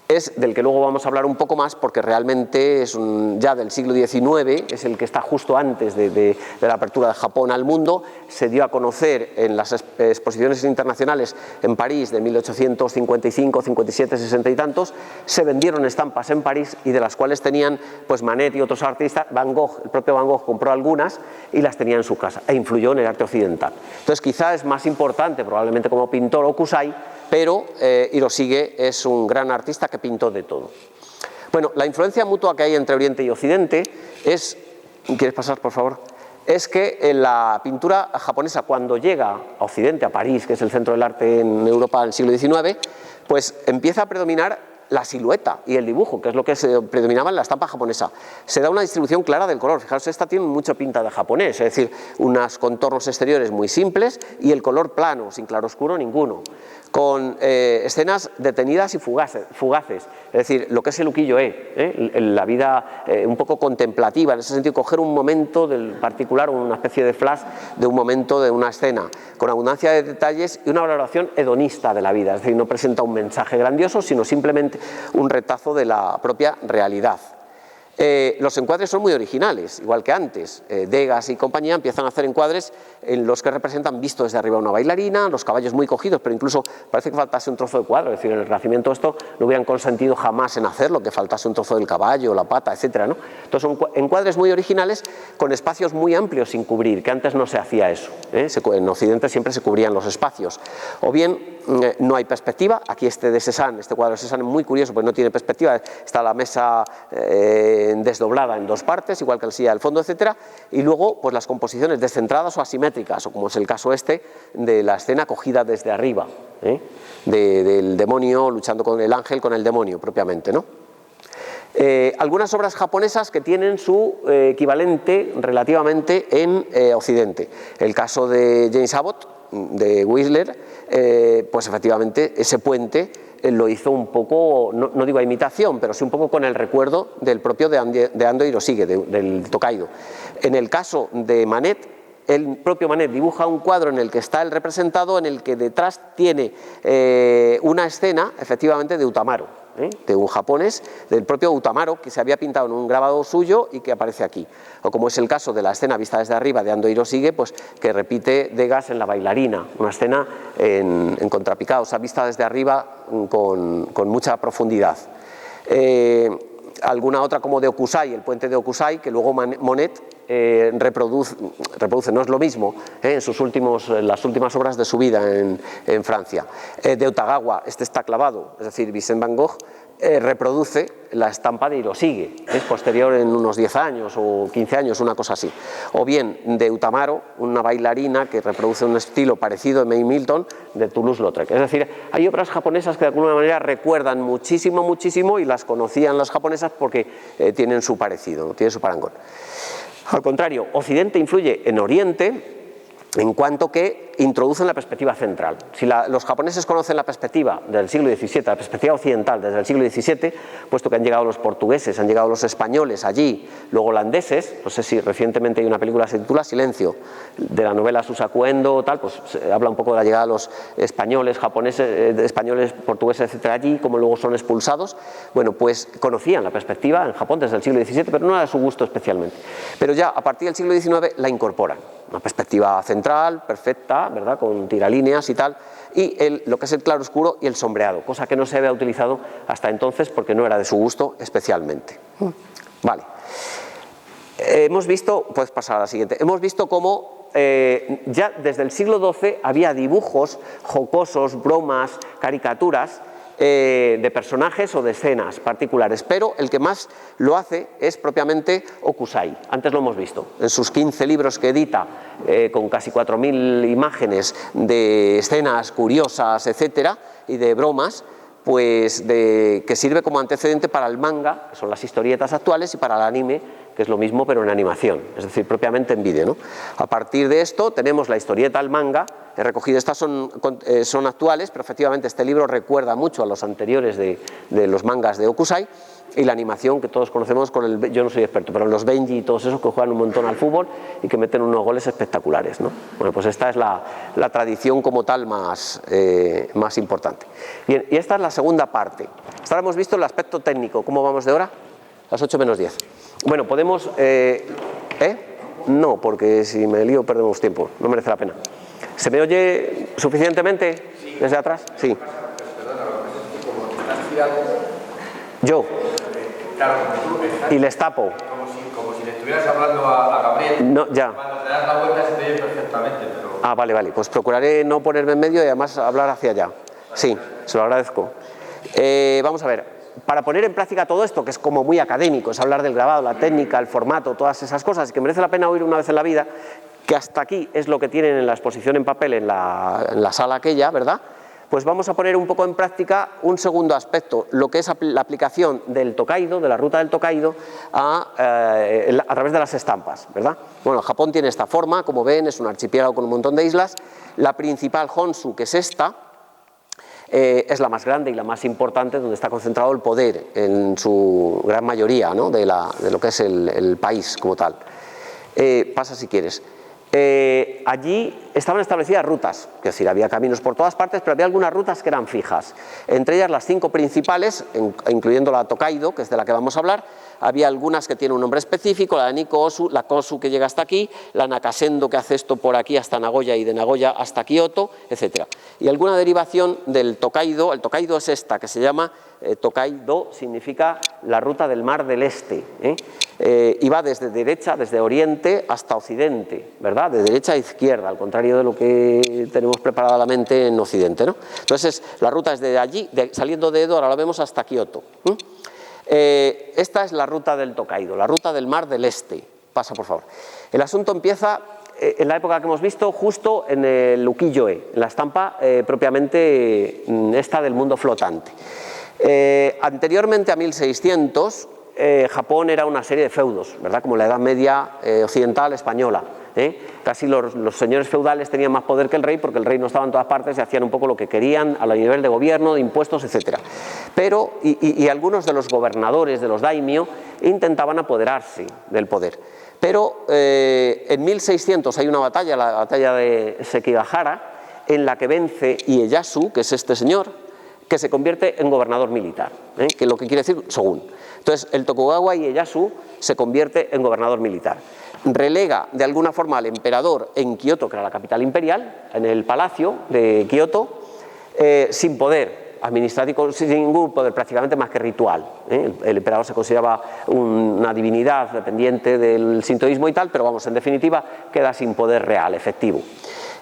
Es del que luego vamos a hablar un poco más, porque realmente es ya del siglo XIX, es el que está justo antes de la apertura de Japón al mundo. Se dio a conocer en las exposiciones internacionales en París de 1855, 57, 60 y tantos. Se vendieron estampas en París y de las cuales tenían pues Manet y otros artistas. Van Gogh, el propio Van Gogh compró algunas y las tenía en su casa e influyó en el arte occidental. Entonces quizá es más importante probablemente como pintor Hokusai, pero Hiroshige es un gran artista que pintó de todo. Bueno, la influencia mutua que hay entre Oriente y Occidente es, ¿quieres pasar por favor? Es que en la pintura japonesa, cuando llega a Occidente, a París, que es el centro del arte en Europa del siglo XIX, pues empieza a predominar la silueta y el dibujo, que es lo que se predominaba en la estampa japonesa. Se da una distribución clara del color. Fijaos, esta tiene mucha pinta de japonés, es decir, unos contornos exteriores muy simples y el color plano, sin claroscuro ninguno, con escenas detenidas y fugaces, es decir, lo que es el ukiyo-e, la vida un poco contemplativa, en ese sentido, coger un momento del particular, una especie de flash de un momento de una escena, con abundancia de detalles y una valoración hedonista de la vida, es decir, no presenta un mensaje grandioso, sino simplemente un retazo de la propia realidad. Los encuadres son muy originales, igual que antes. Degas y compañía empiezan a hacer encuadres en los que representan visto desde arriba una bailarina, los caballos muy cogidos, pero incluso parece que faltase un trozo de cuadro, es decir, en el Renacimiento esto no hubieran consentido jamás en hacerlo, que faltase un trozo del caballo, la pata, etcétera, ¿no? Entonces son encuadres muy originales con espacios muy amplios sin cubrir, que antes no se hacía eso, en Occidente siempre se cubrían los espacios. O bien no hay perspectiva, aquí este de Cézanne, este cuadro de Cézanne es muy curioso, pues no tiene perspectiva, está la mesa desdoblada en 2 partes, igual que el silla del fondo, etcétera, y luego pues las composiciones descentradas o asimétricas, o como es el caso este de la escena cogida desde arriba, del demonio luchando con el ángel, con el demonio propiamente, ¿no? Algunas obras japonesas que tienen su equivalente relativamente en Occidente. El caso de James Abbott, de Whistler, pues efectivamente ese puente lo hizo un poco, no digo a imitación, pero sí un poco con el recuerdo del propio de Ando Hiroshige, del Tokaido. En el caso de Manet, el propio Manet dibuja un cuadro en el que está el representado, en el que detrás tiene una escena, efectivamente, de Utamaro, de un japonés, del propio Utamaro, que se había pintado en un grabado suyo y que aparece aquí. O como es el caso de la escena vista desde arriba de Ando Hiroshige, pues que repite Degas en La bailarina, una escena en contrapicado, o sea, vista desde arriba con mucha profundidad. Alguna otra como de Hokusai, el puente de Hokusai, que luego Monet reproduce, no es lo mismo, en las últimas obras de su vida en Francia. De Utagawa, este está clavado, es decir, Vincent van Gogh reproduce la estampa de Hiroshige, es posterior en unos 10 años o 15 años, una cosa así. O bien de Utamaro, una bailarina que reproduce un estilo parecido de May Milton, de Toulouse-Lautrec. Es decir, hay obras japonesas que de alguna manera recuerdan muchísimo, muchísimo, y las conocían las japonesas porque tienen su parecido, tienen su parangón. Al contrario, Occidente influye en Oriente en cuanto que introducen la perspectiva central. Si los japoneses conocen la perspectiva del siglo XVII, la perspectiva occidental desde el siglo XVII, puesto que han llegado los portugueses, han llegado los españoles allí, luego holandeses, no sé si recientemente hay una película que se titula Silencio, de la novela Susaku Endo, tal, pues se habla un poco de la llegada de los españoles, japoneses, españoles, portugueses, etcétera, allí, como luego son expulsados. Bueno, pues conocían la perspectiva en Japón desde el siglo XVII, pero no era de su gusto especialmente. Pero ya a partir del siglo XIX la incorporan. Una perspectiva central, perfecta, ¿verdad?, con tiralíneas y tal, y lo que es el claroscuro y el sombreado, cosa que no se había utilizado hasta entonces porque no era de su gusto especialmente. Vale. Hemos visto, puedes pasar a la siguiente, hemos visto cómo ya desde el siglo XII había dibujos jocosos, bromas, caricaturas, de personajes o de escenas particulares, pero el que más lo hace es propiamente Hokusai. Antes lo hemos visto, en sus 15 libros que edita, con casi 4.000 imágenes de escenas curiosas, etcétera, y de bromas, pues que sirve como antecedente para el manga, que son las historietas actuales, y para el anime, que es lo mismo pero en animación, es decir, propiamente en vídeo, ¿no? A partir de esto tenemos la historieta al manga, he recogido, estas son actuales, pero efectivamente este libro recuerda mucho a los anteriores de los mangas de Hokusai, y la animación que todos conocemos con yo no soy experto, pero los Benji y todos esos que juegan un montón al fútbol y que meten unos goles espectaculares, ¿no? Bueno, pues esta es la tradición como tal más importante. Bien, y esta es la segunda parte. Hasta ahora hemos visto el aspecto técnico. ¿Cómo vamos de hora? Las 8 menos 10. Bueno, podemos... No, porque si me lío perdemos tiempo, no merece la pena. ¿Se me oye suficientemente desde atrás? Sí. Yo. Y les tapo. Como si le estuvieras hablando a Gabriel. No, ya. Cuando te das la vuelta se te oye perfectamente. Pero... Ah, vale, vale. Pues procuraré no ponerme en medio y además hablar hacia allá. Sí, se lo agradezco. Vamos a ver. Para poner en práctica todo esto, que es como muy académico, es hablar del grabado, la técnica, el formato, todas esas cosas, y que merece la pena oír una vez en la vida, que hasta aquí es lo que tienen en la exposición en papel en la sala aquella, ¿verdad? Pues vamos a poner un poco en práctica un segundo aspecto, lo que es la aplicación del Tokaido, de la ruta del Tokaido, a través de las estampas, ¿verdad? Bueno, Japón tiene esta forma, como ven, es un archipiélago con un montón de islas. La principal, Honshu, que es esta, es la más grande y la más importante, donde está concentrado el poder en su gran mayoría, ¿no? de lo que es el país como tal. Pasa si quieres. Allí estaban establecidas rutas, es decir, había caminos por todas partes, pero había algunas rutas que eran fijas. Entre ellas las 5 principales, incluyendo la Tokaido, que es de la que vamos a hablar. Había algunas que tienen un nombre específico, la de Nikko-Osu, la Kosu que llega hasta aquí, la Nakasendo que hace esto por aquí hasta Nagoya y de Nagoya hasta Kioto, etc. Y alguna derivación del Tokaido, el Tokaido es esta, que se llama Tokaido, significa la ruta del mar del este, y va desde derecha, desde oriente hasta occidente, ¿verdad? De derecha a izquierda, al contrario de lo que tenemos preparada la mente en occidente, ¿no? Entonces, la ruta es de allí, saliendo de Edo, ahora lo vemos hasta Kioto. Esta es la ruta del Tokaido, la ruta del mar del este. Pasa, por favor. El asunto empieza en la época que hemos visto, justo en el ukiyo-e, en la estampa propiamente esta del mundo flotante. Anteriormente a 1600, Japón era una serie de feudos, ¿verdad? Como la Edad Media occidental española. Casi los señores feudales tenían más poder que el rey, porque el rey no estaba en todas partes y hacían un poco lo que querían a nivel de gobierno, de impuestos, etc. Pero, y algunos de los gobernadores de los daimyo intentaban apoderarse del poder. Pero en 1600 hay una batalla, la batalla de Sekigahara, en la que vence Ieyasu, que es este señor, que se convierte en gobernador militar, que lo que quiere decir shogun. Entonces, el Tokugawa Ieyasu se convierte en gobernador militar. Relega de alguna forma al emperador en Kioto, que era la capital imperial, en el palacio de Kioto, sin poder administrativo, sin ningún poder prácticamente más que ritual. El emperador se consideraba una divinidad dependiente del sintoísmo y tal, pero vamos, en definitiva, queda sin poder real, efectivo.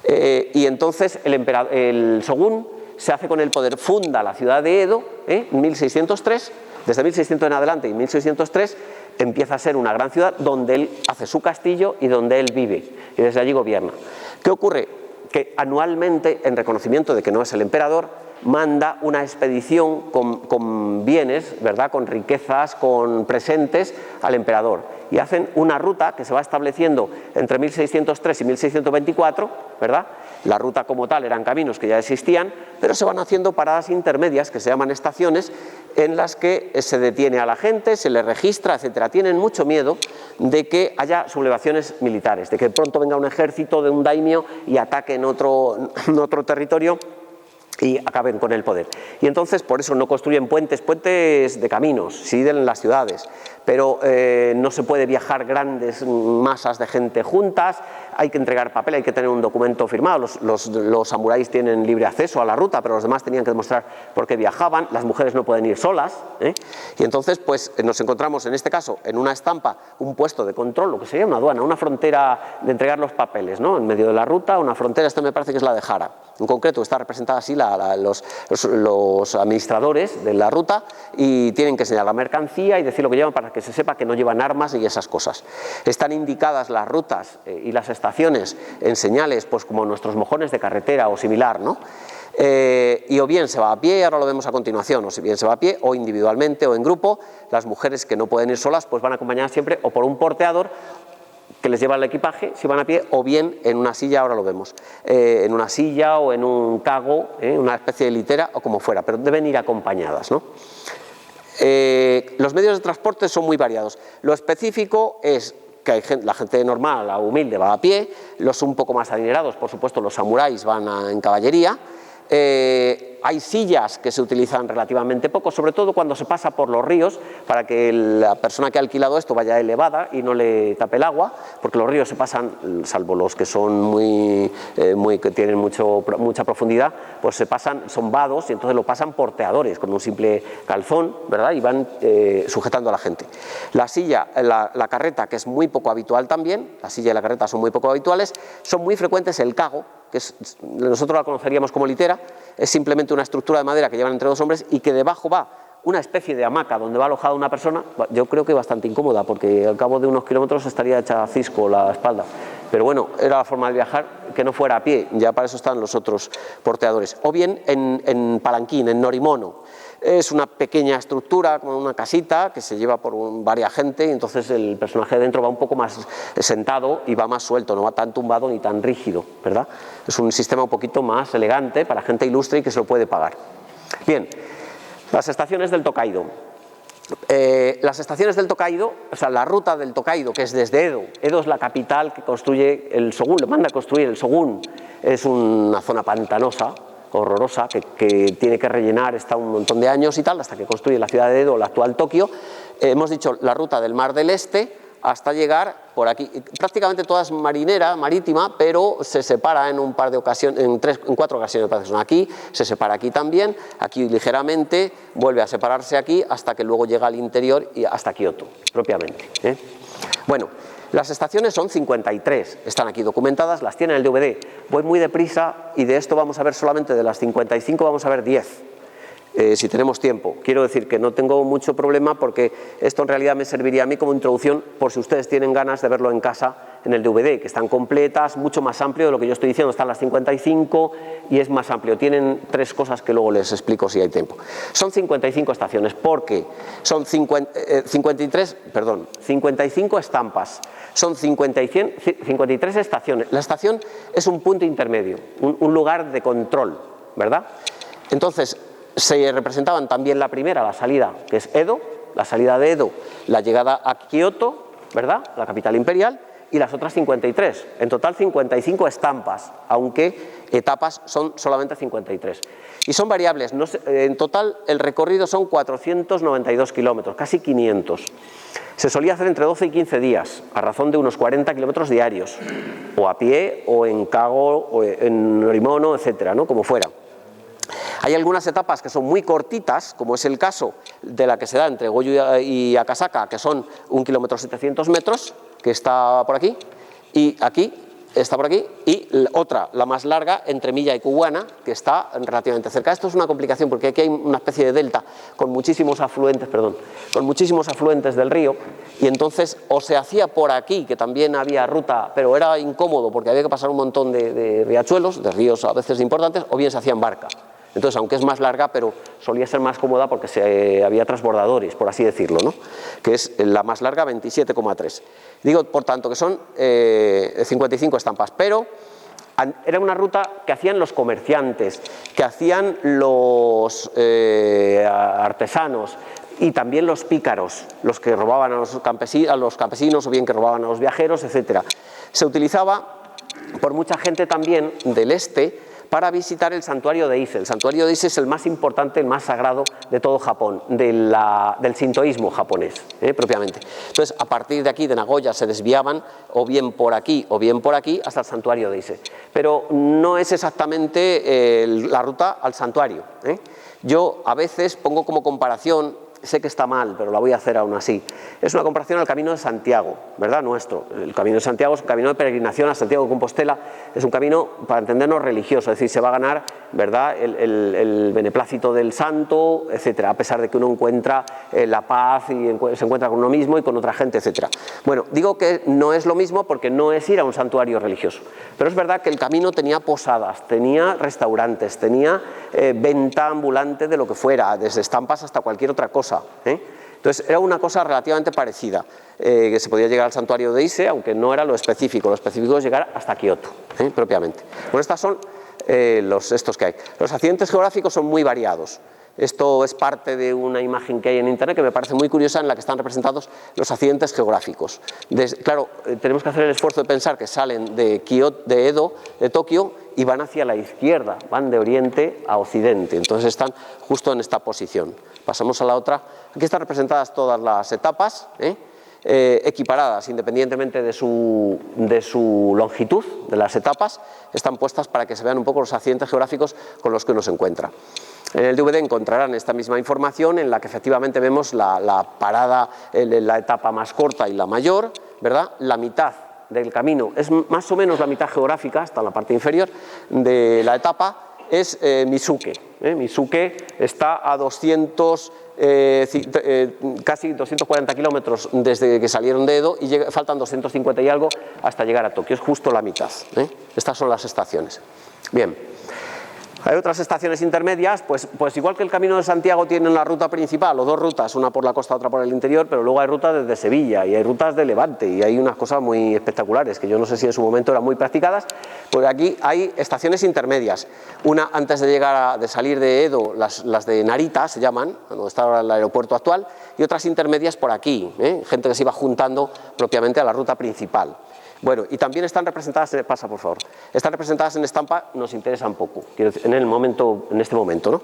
Y entonces el shogun se hace con el poder, funda la ciudad de Edo en 1603, desde 1600 en adelante y 1603 empieza a ser una gran ciudad donde él hace su castillo y donde él vive, y desde allí gobierna. ¿Qué ocurre? Que anualmente, en reconocimiento de que no es el emperador, manda una expedición con bienes, ¿verdad?, con riquezas, con presentes al emperador, y hacen una ruta que se va estableciendo entre 1603 y 1624, ¿verdad? La ruta como tal eran caminos que ya existían, pero se van haciendo paradas intermedias que se llaman estaciones, en las que se detiene a la gente, se le registra, etcétera. Tienen mucho miedo de que haya sublevaciones militares, de que pronto venga un ejército de un daimyo y ataque en otro territorio y acaben con el poder. Y entonces por eso no construyen puentes de caminos, sí en las ciudades, pero no se puede viajar grandes masas de gente juntas, hay que entregar papel, hay que tener un documento firmado. Los samuráis tienen libre acceso a la ruta, pero los demás tenían que demostrar por qué viajaban. Las mujeres no pueden ir solas, y entonces pues nos encontramos en este caso en una estampa un puesto de control, lo que sería una aduana, una frontera de entregar los papeles, ¿no? En medio de la ruta, una frontera. Esta me parece que es la de Hara, en concreto está representada así la los administradores de la ruta y tienen que enseñar la mercancía y decir lo que llevan para que se sepa que no llevan armas y esas cosas. Están indicadas las rutas y las estaciones en señales, pues como nuestros mojones de carretera o similar, ¿no? Y o bien se va a pie, ahora lo vemos a continuación, o si bien se va a pie, o individualmente o en grupo. Las mujeres que no pueden ir solas, pues van acompañadas siempre o por un porteador que les lleva el equipaje, si van a pie, o bien en una silla, ahora lo vemos, en una silla o en un cago, una especie de litera o como fuera, pero deben ir acompañadas, ¿no? Los medios de transporte son muy variados. Lo específico es que la gente normal, la humilde, va a pie, los un poco más adinerados, por supuesto, los samuráis van en caballería. Hay sillas que se utilizan relativamente poco, sobre todo cuando se pasa por los ríos, para que la persona que ha alquilado esto vaya elevada y no le tape el agua, porque los ríos se pasan, salvo los que son que tienen mucha profundidad, pues se pasan, son vados y entonces lo pasan porteadores con un simple calzón, ¿verdad? Y van sujetando a la gente. La silla, la carreta, que es muy poco habitual también, la silla y la carreta son muy poco habituales, son muy frecuentes el cago, que nosotros la conoceríamos como litera, es simplemente una estructura de madera que llevan entre dos hombres y que debajo va una especie de hamaca donde va alojada una persona, yo creo que bastante incómoda porque al cabo de unos kilómetros estaría hecha cisco la espalda, pero bueno, era la forma de viajar que no fuera a pie, ya para eso están los otros porteadores, o bien en palanquín, en norimono. Es una pequeña estructura, como una casita, que se lleva por varias gente y entonces el personaje de dentro va un poco más sentado y va más suelto, no va tan tumbado ni tan rígido, ¿verdad? Es un sistema un poquito más elegante para gente ilustre y que se lo puede pagar. Bien, las estaciones del Tokaido. Las estaciones del Tokaido, o sea, la ruta del Tokaido, que es desde Edo. Edo es la capital que construye el Shogun, le manda a construir el Shogun. Es una zona pantanosa, horrorosa, que tiene que rellenar, está un montón de años y tal, hasta que construye la ciudad de Edo, la actual Tokio. Hemos dicho la ruta del Mar del Este hasta llegar por aquí. Prácticamente toda es marinera, marítima, pero se separa en un par de ocasiones, en 4 ocasiones, parece que son aquí, se separa aquí también, aquí ligeramente, vuelve a separarse aquí hasta que luego llega al interior y hasta Kioto, propiamente. Bueno, las estaciones son 53, están aquí documentadas, las tiene el DVD. Voy muy deprisa y de esto vamos a ver solamente de las 55, vamos a ver 10, si tenemos tiempo. Quiero decir que no tengo mucho problema porque esto en realidad me serviría a mí como introducción por si ustedes tienen ganas de verlo en casa en el DVD, que están completas, mucho más amplio de lo que yo estoy diciendo, están las 55 y es más amplio. Tienen 3 cosas que luego les explico si hay tiempo. Son 55 estaciones porque son 55 estampas. Son 53 estaciones. La estación es un punto intermedio, un lugar de control, ¿verdad? Entonces, se representaban también la primera, la salida, que es Edo, la salida de Edo, la llegada a Kioto, ¿verdad?, la capital imperial, y las otras 53. En total 55 estampas, aunque etapas son solamente 53. Y son variables. En total el recorrido son 492 kilómetros, casi 500. Se solía hacer entre 12 y 15 días, a razón de unos 40 kilómetros diarios, o a pie, o en Kago, o en Norimono, etcétera, ¿no?, como fuera. Hay algunas etapas que son muy cortitas, como es el caso de la que se da entre Goju y Akasaka, que son 1,7 km, que está por aquí, y aquí está por aquí, y otra, la más larga, entre Milla y Kuwana, que está relativamente cerca. Esto es una complicación porque aquí hay una especie de delta con muchísimos afluentes, del río, y entonces o se hacía por aquí, que también había ruta, pero era incómodo porque había que pasar un montón de riachuelos, de ríos a veces importantes, o bien se hacía en barca. Entonces, aunque es más larga, pero solía ser más cómoda porque había transbordadores, por así decirlo, ¿no?, que es la más larga, 27,3. Digo, por tanto, que son 55 estampas, pero era una ruta que hacían los comerciantes, que hacían los artesanos y también los pícaros, los que robaban a los campesinos o bien que robaban a los viajeros, etc. Se utilizaba por mucha gente también del este para visitar el santuario de Ise. El santuario de Ise es el más importante, el más sagrado de todo Japón, del sintoísmo japonés, propiamente. Entonces, a partir de aquí, de Nagoya, se desviaban o bien por aquí hasta el santuario de Ise. Pero no es exactamente la ruta al santuario. Yo a veces pongo como comparación sé que está mal, pero la voy a hacer aún así. Es una comparación al Camino de Santiago, ¿verdad? Nuestro. El Camino de Santiago es un camino de peregrinación a Santiago de Compostela, es un camino, para entendernos, religioso, es decir, se va a ganar, ¿verdad?, el beneplácito del santo, etcétera, a pesar de que uno encuentra la paz y se encuentra con uno mismo y con otra gente, etcétera. Bueno, digo que no es lo mismo porque no es ir a un santuario religioso, pero es verdad que el camino tenía posadas, tenía restaurantes, tenía venta ambulante de lo que fuera, desde estampas hasta cualquier otra cosa, Entonces era una cosa relativamente parecida, que se podía llegar al santuario de Ise, aunque no era lo específico es llegar hasta Kioto, propiamente. Bueno, estas son estos que hay. Los accidentes geográficos son muy variados. Esto es parte de una imagen que hay en internet que me parece muy curiosa, en la que están representados los accidentes geográficos. Claro, tenemos que hacer el esfuerzo de pensar que salen de Edo, de Tokio, y van hacia la izquierda, van de oriente a occidente, entonces están justo en esta posición. Pasamos a la otra. Aquí están representadas todas las etapas, equiparadas independientemente de su longitud, de las etapas, están puestas para que se vean un poco los accidentes geográficos con los que uno se encuentra. En el DVD encontrarán esta misma información en la que efectivamente vemos la parada, la etapa más corta y la mayor, ¿verdad? La mitad del camino es más o menos la mitad geográfica, hasta la parte inferior de la etapa, es Misuke. Misuke está a casi 240 kilómetros desde que salieron de Edo y faltan 250 y algo hasta llegar a Tokio, es justo la mitad. Estas son las estaciones. Bien. Hay otras estaciones intermedias, pues igual que el Camino de Santiago tiene la ruta principal, o dos rutas, una por la costa, otra por el interior, pero luego hay rutas desde Sevilla y hay rutas de Levante y hay unas cosas muy espectaculares que yo no sé si en su momento eran muy practicadas, pues aquí hay estaciones intermedias. Una antes de salir de Edo, las de Narita se llaman, donde está ahora el aeropuerto actual, y otras intermedias por aquí, gente que se iba juntando propiamente a la ruta principal. Bueno, y también están representadas, pasa por favor, están representadas en estampa, nos interesan poco, en este momento, ¿no?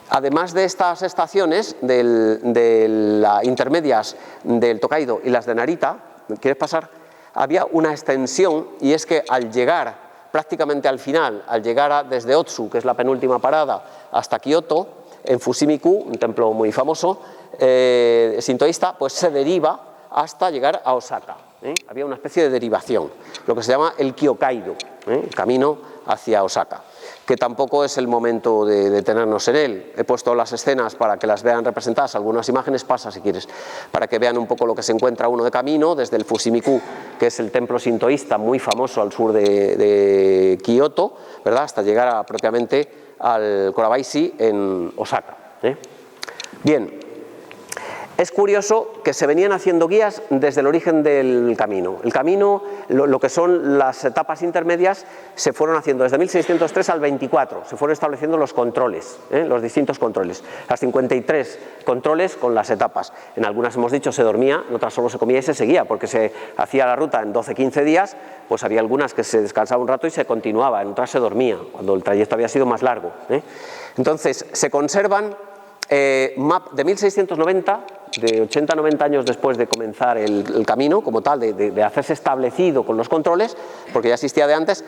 Además de estas estaciones, de las intermedias del Tokaido y las de Narita, ¿quieres pasar? Había una extensión, y es que al llegar prácticamente al final, al llegar desde Otsu, que es la penúltima parada, hasta Kioto, en Fushimi-ku, un templo muy famoso, sintoísta, pues se deriva hasta llegar a Osaka. Había una especie de derivación, lo que se llama el Kyokaido, el camino hacia Osaka, que tampoco es el momento de detenernos en él. He puesto las escenas para que las vean representadas, algunas imágenes, pasa si quieres, para que vean un poco lo que se encuentra uno de camino, desde el Fushimi-ku, que es el templo sintoísta muy famoso al sur de Kioto, ¿verdad?, hasta llegar propiamente al Korabashi en Osaka. Bien. Es curioso que se venían haciendo guías desde el origen del camino. El camino, lo que son las etapas intermedias, se fueron haciendo desde 1603 al 24. Se fueron estableciendo los controles, los distintos controles. Las 53 controles con las etapas. En algunas hemos dicho se dormía, en otras solo se comía y se seguía, porque se hacía la ruta en 12-15 días, pues había algunas que se descansaba un rato y se continuaba, en otras se dormía, cuando el trayecto había sido más largo. Entonces, se conservan de 1690, de 80-90 años después de comenzar el camino como tal, de hacerse establecido con los controles, porque ya existía de antes,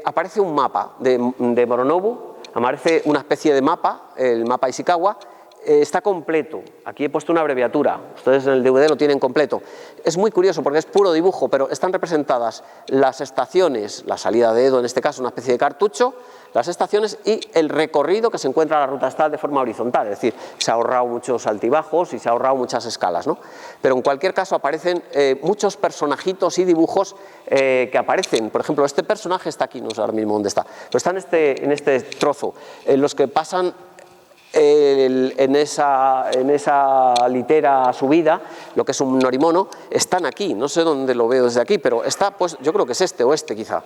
aparece un mapa de Moronobu, aparece una especie de mapa, el mapa Ishikawa, está completo. Aquí he puesto una abreviatura, ustedes en el DVD lo tienen completo. Es muy curioso porque es puro dibujo, pero están representadas las estaciones, la salida de Edo en este caso, una especie de cartucho, las estaciones y el recorrido que se encuentra a la ruta está de forma horizontal, es decir, se ha ahorrado muchos altibajos y se ha ahorrado muchas escalas, ¿no? Pero en cualquier caso aparecen muchos personajitos y dibujos que aparecen. Por ejemplo, este personaje está aquí, no sé ahora mismo dónde está, pero está en este trozo, los que pasan en esa litera subida, lo que es un norimono, están aquí, no sé dónde lo veo desde aquí, pero está, pues yo creo que es este o este quizá,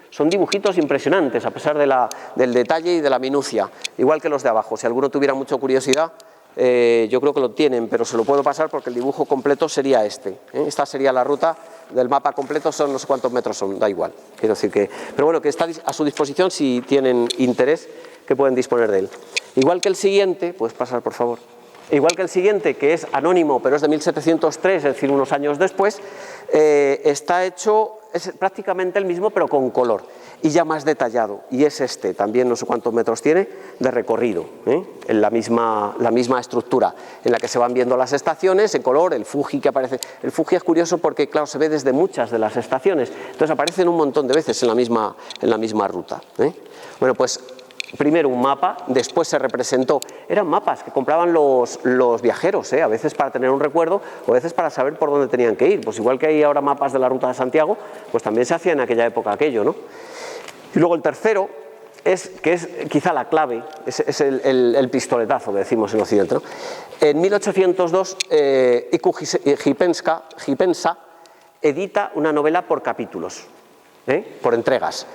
Son dibujitos impresionantes a pesar del detalle y de la minucia, igual que los de abajo. Si alguno tuviera mucha curiosidad, yo creo que lo tienen, pero se lo puedo pasar porque el dibujo completo sería este. Esta sería la ruta del mapa completo, son no sé cuántos metros son, da igual. Quiero decir que, pero bueno, que está a su disposición si tienen interés, que pueden disponer de él. Igual que el siguiente, puedes pasar por favor. Igual que el siguiente, que es anónimo, pero es de 1703, es decir, unos años después, está hecho, es prácticamente el mismo, pero con color. y ya más detallado, y es este, también no sé cuántos metros tiene de recorrido, en la misma estructura, en la que se van viendo las estaciones en color, el Fuji que aparece. El Fuji es curioso porque, claro, se ve desde muchas de las estaciones, entonces aparecen un montón de veces en la misma ruta. Bueno, pues primero un mapa, después se representó, eran mapas que compraban los viajeros, a veces para tener un recuerdo o a veces para saber por dónde tenían que ir. Pues igual que hay ahora mapas de la ruta de Santiago, pues también se hacía en aquella época aquello, ¿no? Y luego el tercero, que es quizá la clave, es el pistoletazo que decimos en Occidente, ¿no? En 1802, Iku Hipensa edita una novela por capítulos, por entregas.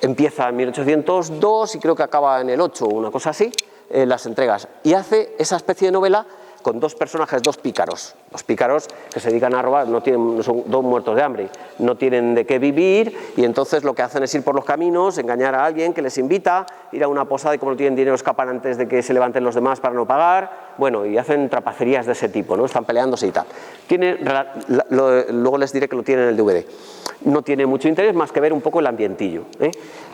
Empieza en 1802 y creo que acaba en el 8 o una cosa así, las entregas. Y hace esa especie de novela con dos personajes, dos pícaros. Los pícaros que se dedican a robar, no son dos muertos de hambre, no tienen de qué vivir y entonces lo que hacen es ir por los caminos, engañar a alguien que les invita, ir a una posada y como no tienen dinero escapan antes de que se levanten los demás para no pagar, bueno, y hacen trapacerías de ese tipo, ¿no? Están peleándose y tal. Luego les diré que lo tienen en el DVD. No tiene mucho interés más que ver un poco el ambientillo,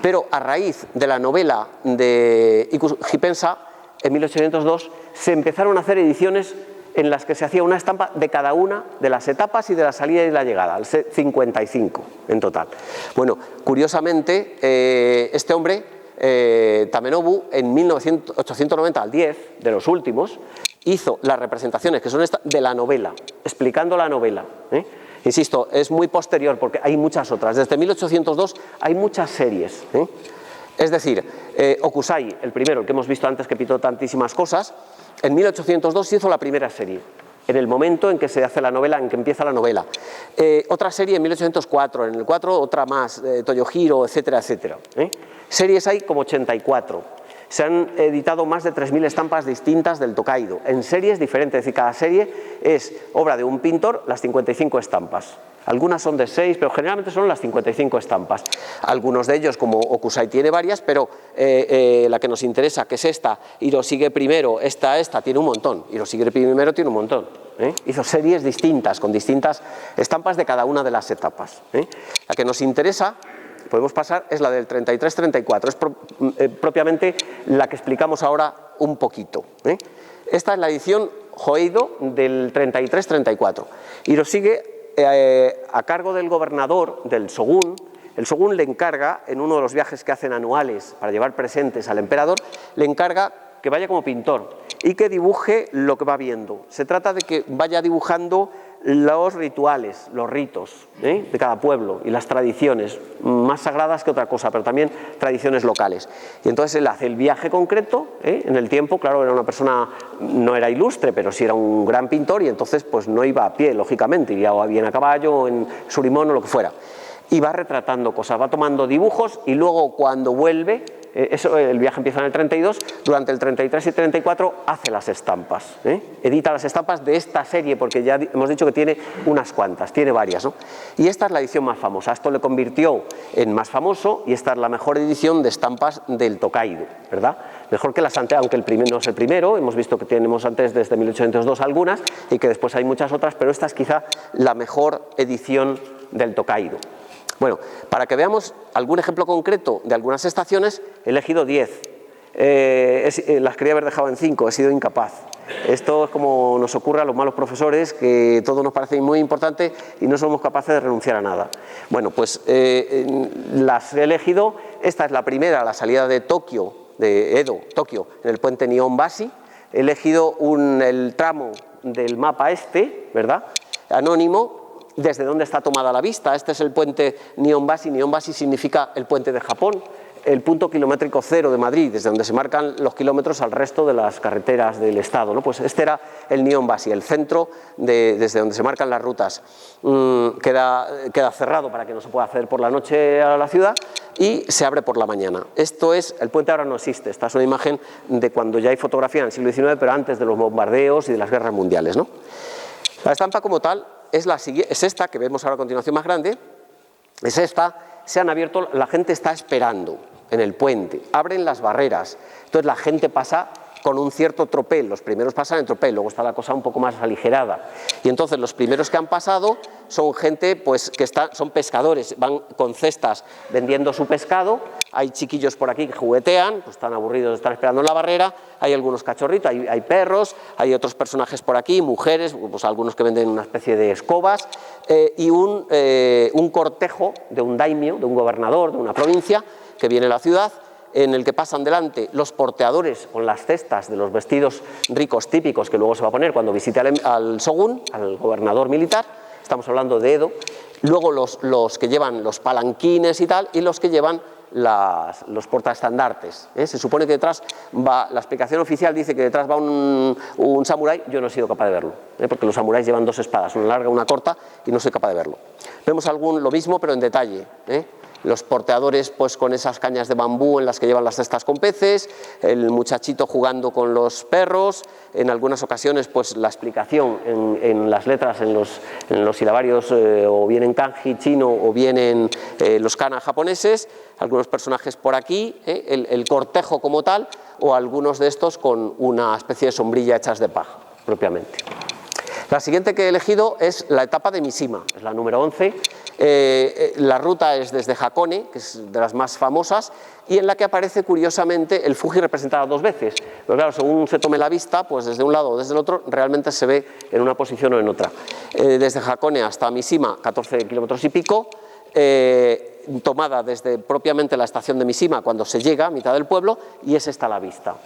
Pero a raíz de la novela de Iku Hipensa, en 1802 se empezaron a hacer ediciones en las que se hacía una estampa de cada una de las etapas y de la salida y la llegada, 55 en total. Bueno, curiosamente, este hombre, Tamenobu, en 1890 al 10, de los últimos, hizo las representaciones, que son estas, de la novela, explicando la novela. Insisto, es muy posterior porque hay muchas otras. Desde 1802 hay muchas series. Es decir, Hokusai, el primero, el que hemos visto antes que pintó tantísimas cosas, en 1802 hizo la primera serie, en el momento en que se hace la novela, en que empieza la novela. Otra serie en 1804, en el 4 otra más, Toyohiro, etcétera, etcétera. Series hay como 84. Se han editado más de 3.000 estampas distintas del Tokaido, en series diferentes, es decir, cada serie es obra de un pintor, las 55 estampas. Algunas son de 6, pero generalmente son las 55 estampas. Algunos de ellos, como Hokusai, tiene varias, pero la que nos interesa, que es esta, Hiroshige primero, esta, tiene un montón. Hiroshige primero tiene un montón. Hizo series distintas, con distintas estampas de cada una de las etapas. La que nos interesa, podemos pasar, es la del 33-34, es propiamente la que explicamos ahora un poquito. Esta es la edición Hoeido del 33-34. Hiroshige, a cargo del gobernador, del shogun, el shogun le encarga, en uno de los viajes que hacen anuales para llevar presentes al emperador, le encarga que vaya como pintor y que dibuje lo que va viendo. Se trata de que vaya dibujando los rituales, los ritos de cada pueblo y las tradiciones, más sagradas que otra cosa, pero también tradiciones locales. Y entonces él hace el viaje concreto, en el tiempo, claro, era una persona, no era ilustre, pero sí era un gran pintor y entonces pues no iba a pie, lógicamente, iría bien a caballo, en surimón o lo que fuera. Y va retratando cosas, va tomando dibujos y luego cuando vuelve, el viaje empieza en el 32, durante el 33 y 34 hace las estampas, edita las estampas de esta serie, porque ya hemos dicho que tiene unas cuantas, tiene varias, ¿no? Y esta es la edición más famosa, esto le convirtió en más famoso y esta es la mejor edición de estampas del Tokaido, ¿verdad? Mejor que las anteriores, aunque el primero no es el primero, hemos visto que tenemos antes desde 1802 algunas y que después hay muchas otras, pero esta es quizá la mejor edición del Tokaido. Bueno, para que veamos algún ejemplo concreto de algunas estaciones, he elegido 10. Las quería haber dejado en 5, he sido incapaz. Esto es como nos ocurre a los malos profesores, que todo nos parece muy importante y no somos capaces de renunciar a nada. Bueno, pues las he elegido. Esta es la primera, la salida de Tokio, de Edo, Tokio, en el puente Nihonbashi. He elegido el tramo del mapa ¿verdad? Anónimo. Desde donde está tomada la vista. Este es el puente Nihonbashi. Nihonbashi significa el puente de Japón, el punto kilométrico cero de Madrid, desde donde se marcan los kilómetros al resto de las carreteras del estado, ¿no? Pues este era el Nihonbashi, el centro desde donde se marcan las rutas. Queda cerrado para que no se pueda acceder por la noche a la ciudad y se abre por la mañana. Esto es, el puente ahora no existe, esta es una imagen de cuando ya hay fotografía en el siglo XIX, pero antes de los bombardeos y de las guerras mundiales, ¿no? La estampa como tal es esta que vemos ahora a continuación más grande, es esta, se han abierto, la gente está esperando en el puente, abren las barreras, entonces la gente pasa con un cierto tropel, los primeros pasan en tropel, luego está la cosa un poco más aligerada. Y entonces los primeros que han pasado son gente pues, que son pescadores, van con cestas vendiendo su pescado, hay chiquillos por aquí que juguetean, pues están aburridos de estar esperando en la barrera, hay algunos cachorritos, hay perros, hay otros personajes por aquí, mujeres, pues algunos que venden una especie de escobas, y un cortejo de un daimio, de un gobernador de una provincia que viene a la ciudad, en el que pasan delante los porteadores con las cestas de los vestidos ricos típicos que luego se va a poner cuando visite al shogun, al gobernador militar, estamos hablando de Edo, luego los que llevan los palanquines y tal, y los que llevan los portaestandartes. Se supone que detrás va, la explicación oficial dice que detrás va un samurái, yo no he sido capaz de verlo, porque los samuráis llevan dos espadas, una larga y una corta, y no soy capaz de verlo. Vemos lo mismo pero en detalle, los porteadores pues con esas cañas de bambú en las que llevan las cestas con peces, el muchachito jugando con los perros, en algunas ocasiones pues la explicación en las letras, en los silabarios o bien en kanji chino o bien en los kana japoneses, algunos personajes por aquí, el cortejo como tal, o algunos de estos con una especie de sombrilla hechas de paja propiamente. La siguiente que he elegido es la etapa de Mishima, es la número 11. La ruta es desde Hakone, que es de las más famosas, y en la que aparece curiosamente el Fuji representado dos veces. Pero claro, según se tome la vista, pues desde un lado o desde el otro, realmente se ve en una posición o en otra. Desde Hakone hasta Mishima, 14 kilómetros y pico, tomada desde propiamente la estación de Mishima cuando se llega a mitad del pueblo, y es esta la vista.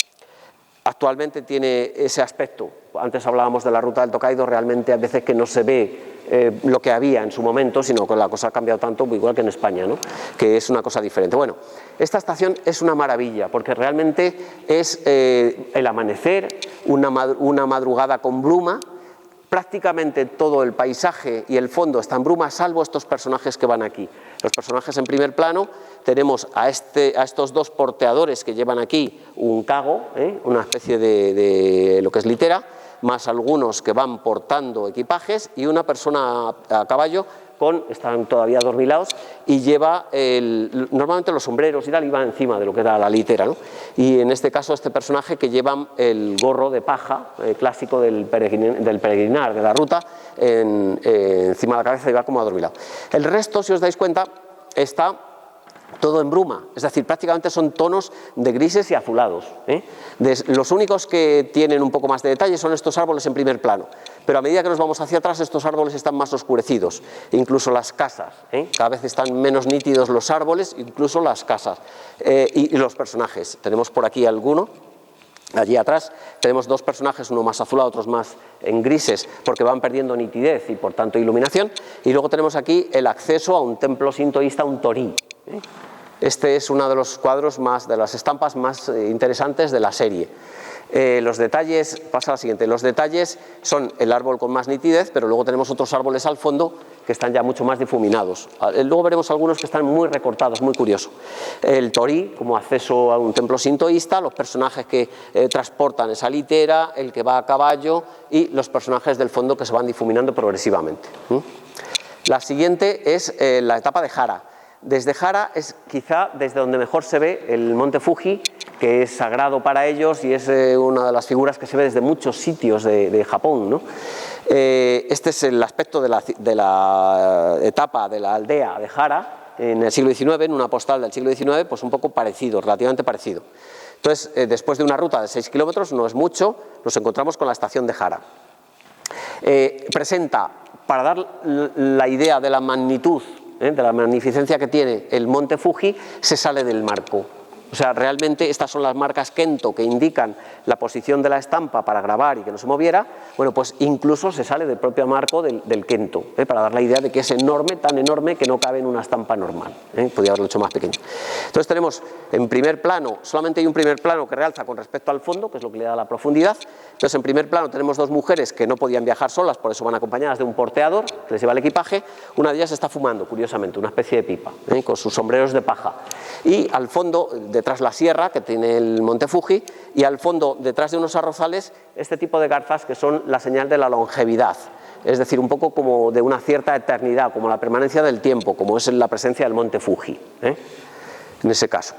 Actualmente tiene ese aspecto. Antes hablábamos de la ruta del Tokaido, realmente a veces que no se ve lo que había en su momento, sino que la cosa ha cambiado tanto, igual que en España, ¿no? Que es una cosa diferente. Bueno, esta estación es una maravilla, porque realmente es el amanecer, una madrugada con bruma. Prácticamente todo el paisaje y el fondo está en bruma, salvo estos personajes que van aquí. Los personajes en primer plano, tenemos a estos dos porteadores que llevan aquí un kago, una especie de lo que es litera, más algunos que van portando equipajes, y una persona a caballo están todavía adormilados, y lleva normalmente los sombreros y tal iban encima de lo que era la litera, ¿no? Y en este caso este personaje que lleva el gorro de paja clásico del peregrinar, de la ruta, encima de la cabeza, y va como adormilado. El resto, si os dais cuenta, está todo en bruma, es decir, prácticamente son tonos de grises y azulados. Los únicos que tienen un poco más de detalle son estos árboles en primer plano, pero a medida que nos vamos hacia atrás estos árboles están más oscurecidos, incluso las casas, cada vez están menos nítidos los árboles, incluso las casas, y los personajes. Tenemos por aquí alguno. Allí atrás tenemos dos personajes, uno más azulado, otros más en grises, porque van perdiendo nitidez y por tanto iluminación, y luego tenemos aquí el acceso a un templo sintoísta, un torii. Este es uno de los cuadros de las estampas más interesantes de la serie. Los detalles, pasa a la siguiente, los detalles son el árbol con más nitidez, pero luego tenemos otros árboles al fondo que están ya mucho más difuminados. Luego veremos algunos que están muy recortados, muy curioso. El torii como acceso a un templo sintoísta, los personajes que transportan esa litera, el que va a caballo y los personajes del fondo que se van difuminando progresivamente. La siguiente es la etapa de Hara. Desde Hara es quizá desde donde mejor se ve el monte Fuji, que es sagrado para ellos y es una de las figuras que se ve desde muchos sitios de Japón, ¿no? Este es el aspecto de la etapa de la aldea de Hara en el siglo XIX, en una postal del siglo XIX, pues un poco parecido, relativamente parecido. Entonces, después de una ruta de 6 kilómetros, no es mucho, nos encontramos con la estación de Hara. Presenta, para dar la idea de la magnitud, de la magnificencia que tiene el monte Fuji, se sale del marco. O sea, realmente estas son las marcas Kento que indican la posición de la estampa para grabar y que no se moviera. Bueno, pues incluso se sale del propio marco del Kento, para dar la idea de que es enorme, tan enorme que no cabe en una estampa normal. Podría haberlo hecho más pequeño. Entonces tenemos en primer plano, solamente hay un primer plano que realza con respecto al fondo, que es lo que le da la profundidad. Entonces en primer plano tenemos dos mujeres que no podían viajar solas, por eso van acompañadas de un porteador que les lleva el equipaje. Una de ellas está fumando, curiosamente, una especie de pipa, con sus sombreros de paja. Y al fondo, detrás la sierra que tiene el monte Fuji, y al fondo, detrás de unos arrozales, este tipo de garzas que son la señal de la longevidad, es decir, un poco como de una cierta eternidad, como la permanencia del tiempo, como es la presencia del monte Fuji, en ese caso.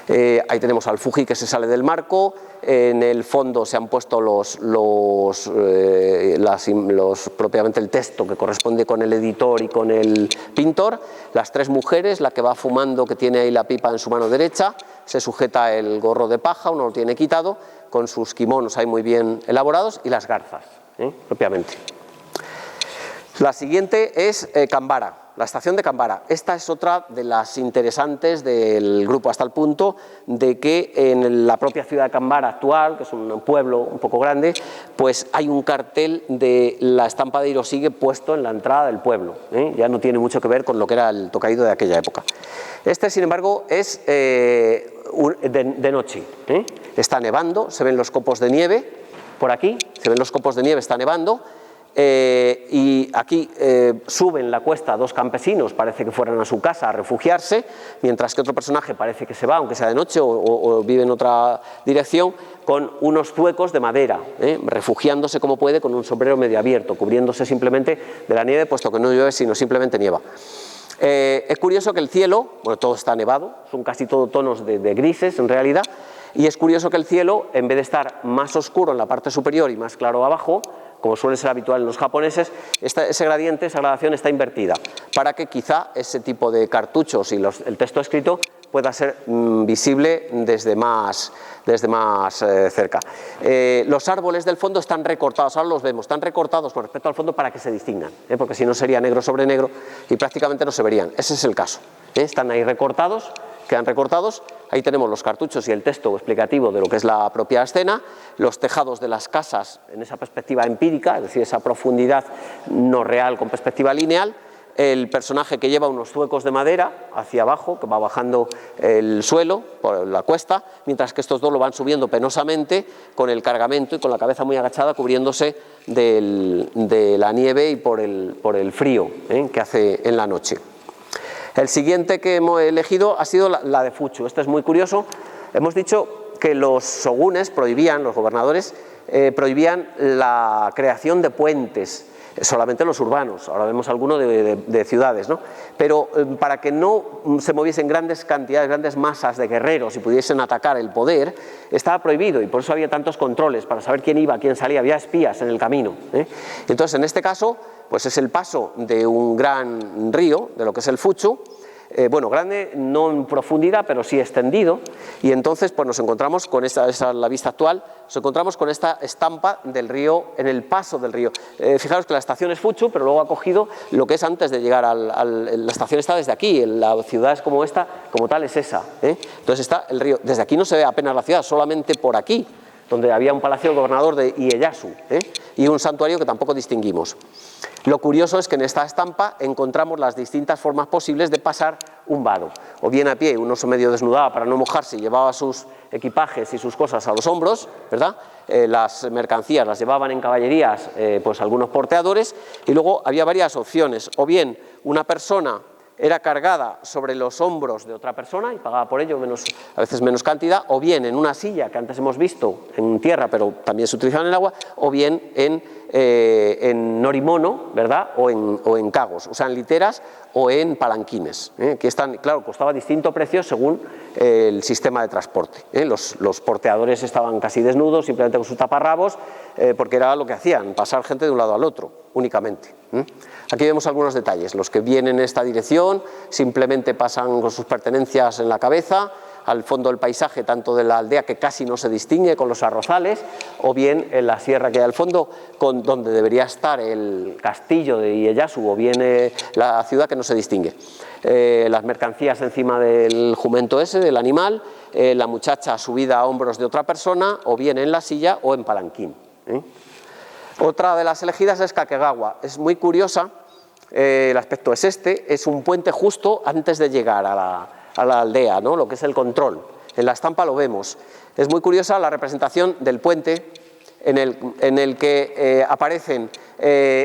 Ahí tenemos al Fuji que se sale del marco, en el fondo se han puesto propiamente el texto que corresponde con el editor y con el pintor, las tres mujeres, la que va fumando, que tiene ahí la pipa en su mano derecha, se sujeta el gorro de paja, uno lo tiene quitado, con sus kimonos ahí muy bien elaborados, y las garzas, propiamente. La siguiente es Kambara. La estación de Kambara. Esta es otra de las interesantes del grupo, hasta el punto de que en la propia ciudad de Kambara actual, que es un pueblo un poco grande, pues hay un cartel de la estampa de Hiroshige puesto en la entrada del pueblo. Ya no tiene mucho que ver con lo que era el Tokaido de aquella época. Este, sin embargo, es de noche. Está nevando, se ven los copos de nieve, por aquí, se ven los copos de nieve, está nevando. Y aquí suben la cuesta dos campesinos, parece que fueran a su casa a refugiarse, mientras que otro personaje parece que se va, aunque sea de noche o vive en otra dirección, con unos zuecos de madera, refugiándose como puede con un sombrero medio abierto, cubriéndose simplemente de la nieve, puesto que no llueve sino simplemente nieva. Es curioso que el cielo, bueno, todo está nevado, son casi todo tonos de grises en realidad, y es curioso que el cielo, en vez de estar más oscuro en la parte superior y más claro abajo, como suele ser habitual en los japoneses, ese gradiente, esa gradación está invertida, para que quizá ese tipo de cartuchos y el texto escrito pueda ser visible desde más cerca. Los árboles del fondo están recortados, ahora los vemos, están recortados con respecto al fondo para que se distingan, porque si no sería negro sobre negro y prácticamente no se verían. Ese es el caso. Están ahí recortados, quedan recortados. Ahí tenemos los cartuchos y el texto explicativo de lo que es la propia escena, los tejados de las casas en esa perspectiva empírica, es decir, esa profundidad no real con perspectiva lineal, el personaje que lleva unos zuecos de madera hacia abajo, que va bajando el suelo por la cuesta, mientras que estos dos lo van subiendo penosamente con el cargamento y con la cabeza muy agachada, cubriéndose de la nieve y por el frío que hace en la noche. El siguiente que hemos elegido ha sido la de Fuchu. Esto es muy curioso. Hemos dicho que los shogunes prohibían, los gobernadores, prohibían la creación de puentes, solamente los urbanos. Ahora vemos alguno de ciudades, ¿no? Pero para que no se moviesen grandes cantidades, grandes masas de guerreros y pudiesen atacar el poder, estaba prohibido, y por eso había tantos controles para saber quién iba, quién salía, había espías en el camino. Entonces, en este caso, pues es el paso de un gran río, de lo que es el Fuchu, bueno, grande, no en profundidad, pero sí extendido, y entonces pues nos encontramos con esa es la vista actual, nos encontramos con esta estampa del río, en el paso del río. Fijaros que la estación es Fuchu, pero luego ha cogido lo que es antes de llegar la estación está desde aquí, la ciudad es como esta, como tal es esa, Entonces está el río, desde aquí no se ve apenas la ciudad, solamente por aquí, donde había un palacio del gobernador de Ieyasu, y un santuario que tampoco distinguimos. Lo curioso es que en esta estampa encontramos las distintas formas posibles de pasar un vado, o bien a pie, uno se medio desnudaba para no mojarse y llevaba sus equipajes y sus cosas a los hombros, ¿verdad? Las mercancías las llevaban en caballerías, pues algunos porteadores, y luego había varias opciones, o bien una persona era cargada sobre los hombros de otra persona y pagaba por ello a veces menos cantidad, o bien en una silla que antes hemos visto en tierra pero también se utilizaba en el agua, o bien en norimono, ¿verdad? o en kagos, o sea, en literas o en palanquines, que están, claro, costaba distinto precio según el sistema de transporte. Los porteadores estaban casi desnudos, simplemente con sus taparrabos, porque era lo que hacían, pasar gente de un lado al otro, únicamente. Aquí vemos algunos detalles. Los que vienen en esta dirección simplemente pasan con sus pertenencias en la cabeza, al fondo del paisaje, tanto de la aldea que casi no se distingue con los arrozales, o bien en la sierra que hay al fondo, donde debería estar el castillo de Ieyasu, o bien la ciudad que no se distingue. Las mercancías encima del jumento ese, del animal, la muchacha subida a hombros de otra persona, o bien en la silla o en palanquín. Otra de las elegidas es Kakegawa. Es muy curiosa, el aspecto es este, es un puente justo antes de llegar a la aldea, ¿no? Lo que es el control. En la estampa lo vemos. Es muy curiosa la representación del puente en el que aparecen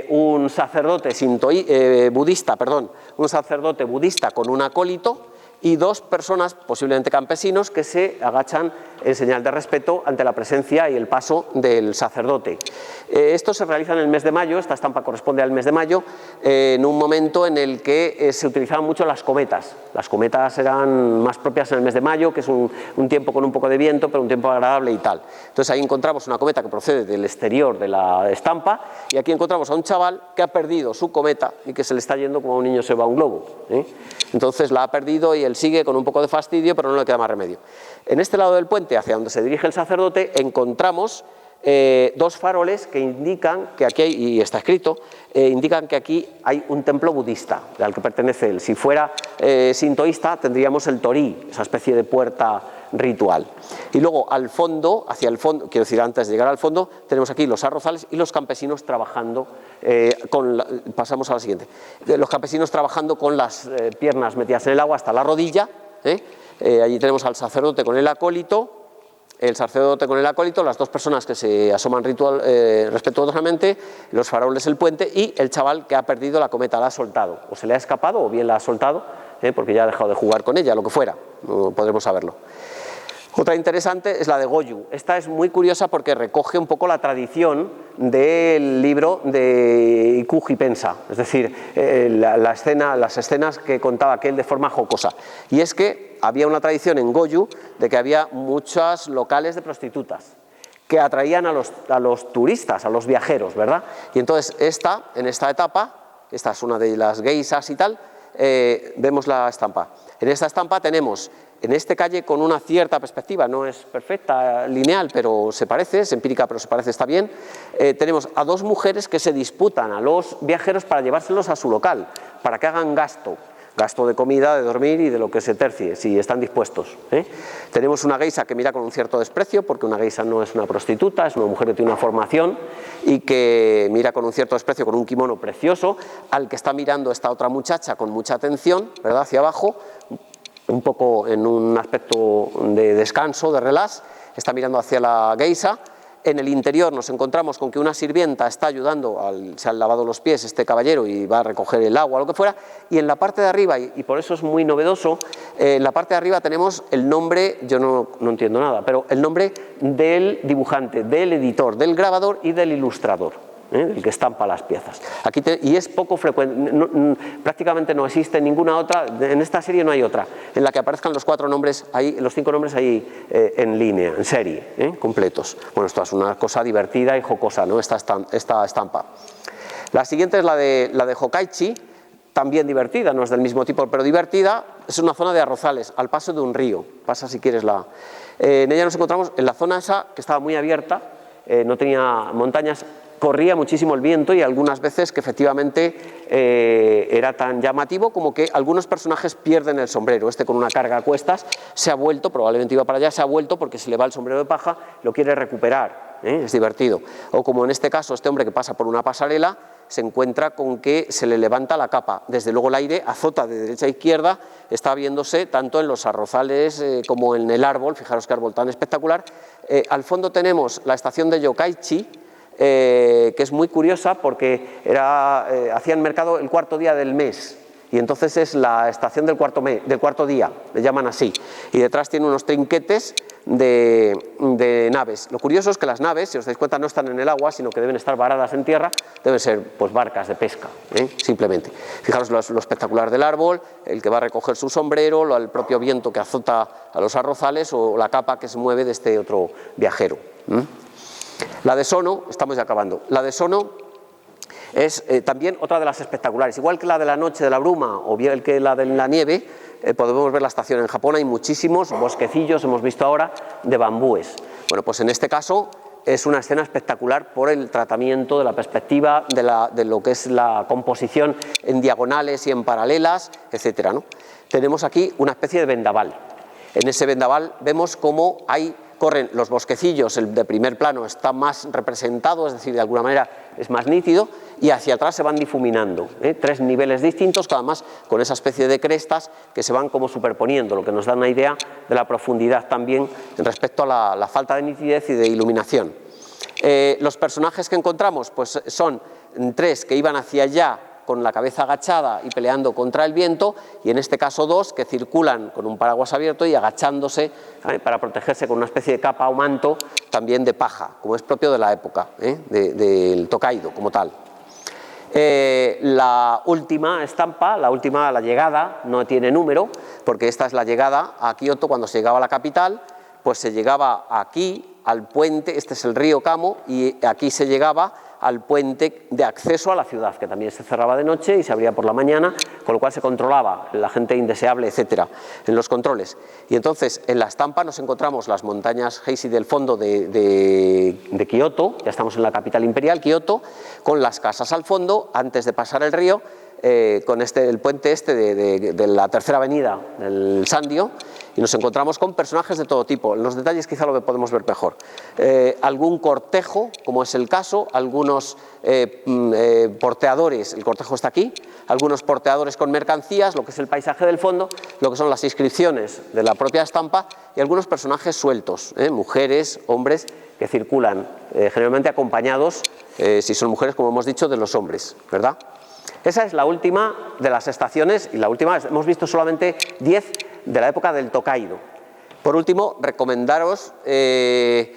un sacerdote budista con un acólito y dos personas, posiblemente campesinos, que se agachan en señal de respeto ante la presencia y el paso del sacerdote. Esto se realiza en el mes de mayo, esta estampa corresponde al mes de mayo, en un momento en el que se utilizaban mucho las cometas. Las cometas eran más propias en el mes de mayo, que es un tiempo con un poco de viento, pero un tiempo agradable y tal. Entonces ahí encontramos una cometa que procede del exterior de la estampa, y aquí encontramos a un chaval que ha perdido su cometa y que se le está yendo como a un niño se va a un globo, ¿eh? Entonces la ha perdido y él sigue con un poco de fastidio, pero no le queda más remedio. En este lado del puente, hacia donde se dirige el sacerdote, encontramos dos faroles que indican que aquí hay, y está escrito, indican que aquí hay un templo budista al que pertenece él. Si fuera sintoísta tendríamos el torii, esa especie de puerta ritual. Y luego al fondo, hacia el fondo, quiero decir antes de llegar al fondo, tenemos aquí los arrozales y los campesinos trabajando, pasamos a la siguiente, los campesinos trabajando con las piernas metidas en el agua hasta la rodilla, allí tenemos al sacerdote con el acólito, las dos personas que se asoman respetuosamente, los faroles del puente y el chaval que ha perdido la cometa, la ha soltado, o se le ha escapado o bien la ha soltado, porque ya ha dejado de jugar con ella, lo que fuera, no podremos saberlo. Otra interesante es la de Goju. Esta es muy curiosa porque recoge un poco la tradición del libro de Ikuji Pensa, es decir, las escenas que contaba aquel de forma jocosa. Y es que había una tradición en Goju de que había muchos locales de prostitutas que atraían a los turistas, a los viajeros, ¿verdad? Y entonces en esta etapa, esta es una de las geishas y tal, vemos la estampa. En esta estampa tenemos, en este calle con una cierta perspectiva, no es perfecta, lineal, pero se parece, es empírica, pero se parece, está bien, tenemos a dos mujeres que se disputan a los viajeros para llevárselos a su local, para que hagan gasto de comida, de dormir y de lo que se tercie, si están dispuestos. Tenemos una geisha que mira con un cierto desprecio, porque una geisha no es una prostituta, es una mujer que tiene una formación y que mira con un cierto desprecio, con un kimono precioso, al que está mirando esta otra muchacha con mucha atención, ¿verdad?, hacia abajo, un poco en un aspecto de descanso, de relax, está mirando hacia la geisha. En el interior nos encontramos con que una sirvienta está ayudando, se han lavado los pies este caballero y va a recoger el agua o lo que fuera, y en la parte de arriba, y por eso es muy novedoso, en la parte de arriba tenemos el nombre, yo no entiendo nada, pero el nombre del dibujante, del editor, del grabador y del ilustrador, el que estampa las piezas. Aquí y es poco frecuente, prácticamente no existe ninguna otra, en esta serie no hay otra, en la que aparezcan los 4 nombres, ahí, los 5 nombres ahí en línea, en serie, completos. Bueno, esto es una cosa divertida y jocosa, ¿no?, esta estampa. La siguiente es la de Hokkaichi, también divertida, no es del mismo tipo, pero divertida. Es una zona de arrozales, al paso de un río. Pasa si quieres en ella nos encontramos en la zona esa, que estaba muy abierta, no tenía montañas, corría muchísimo el viento y algunas veces que efectivamente era tan llamativo como que algunos personajes pierden el sombrero. Este con una carga a cuestas se ha vuelto, probablemente iba para allá, se ha vuelto porque se le va el sombrero de paja, lo quiere recuperar, es divertido. O como en este caso este hombre que pasa por una pasarela se encuentra con que se le levanta la capa, desde luego el aire azota de derecha a izquierda, está viéndose tanto en los arrozales como en el árbol, fijaros qué árbol tan espectacular. Al fondo tenemos la estación de Yokkaichi, que es muy curiosa porque hacían mercado el 4.º día del mes y entonces es la estación del cuarto día, le llaman así, y detrás tiene unos trinquetes de naves. Lo curioso es que las naves, si os dais cuenta, no están en el agua, sino que deben estar varadas en tierra, deben ser pues barcas de pesca, simplemente. Fijaros lo espectacular del árbol, el que va a recoger su sombrero, el propio viento que azota a los arrozales o la capa que se mueve de este otro viajero. La de Sono, estamos ya acabando, la de Sono es también otra de las espectaculares, igual que la de la noche de la bruma o bien que la de la nieve, podemos ver la estación. En Japón hay muchísimos bosquecillos, hemos visto ahora, de bambúes. Bueno, pues en este caso es una escena espectacular por el tratamiento de la perspectiva, de lo que es la composición en diagonales y en paralelas, etcétera, ¿no? Tenemos aquí una especie de vendaval. En ese vendaval vemos cómo corren los bosquecillos, el de primer plano está más representado, es decir, de alguna manera es más nítido, y hacia atrás se van difuminando, 3 niveles distintos, cada más con esa especie de crestas que se van como superponiendo, lo que nos da una idea de la profundidad también respecto a la falta de nitidez y de iluminación. Los personajes que encontramos pues son 3 que iban hacia allá con la cabeza agachada y peleando contra el viento, y en este caso dos que circulan con un paraguas abierto y agachándose para protegerse con una especie de capa o manto también de paja, como es propio de la época, del Tokaido como tal. La última estampa, la llegada, no tiene número, porque esta es la llegada a Kioto cuando se llegaba a la capital, pues se llegaba aquí al puente, este es el río Kamo, y aquí se llegaba al puente de acceso a la ciudad, que también se cerraba de noche y se abría por la mañana, con lo cual se controlaba la gente indeseable, etcétera, en los controles. Y entonces en la estampa nos encontramos las montañas Heisei del fondo de Kioto, ya estamos en la capital imperial, Kioto, con las casas al fondo, antes de pasar el río, con el puente de la tercera avenida del Sandio, y nos encontramos con personajes de todo tipo. En los detalles quizá lo podemos ver mejor. Algún cortejo, como es el caso, algunos porteadores, el cortejo está aquí, algunos porteadores con mercancías, lo que es el paisaje del fondo, lo que son las inscripciones de la propia estampa y algunos personajes sueltos, mujeres, hombres, que circulan, generalmente acompañados, si son mujeres, como hemos dicho, de los hombres, ¿verdad? Esa es la última de las estaciones, y la última, hemos visto solamente 10 de la época del Tokaido. Por último, recomendaros, si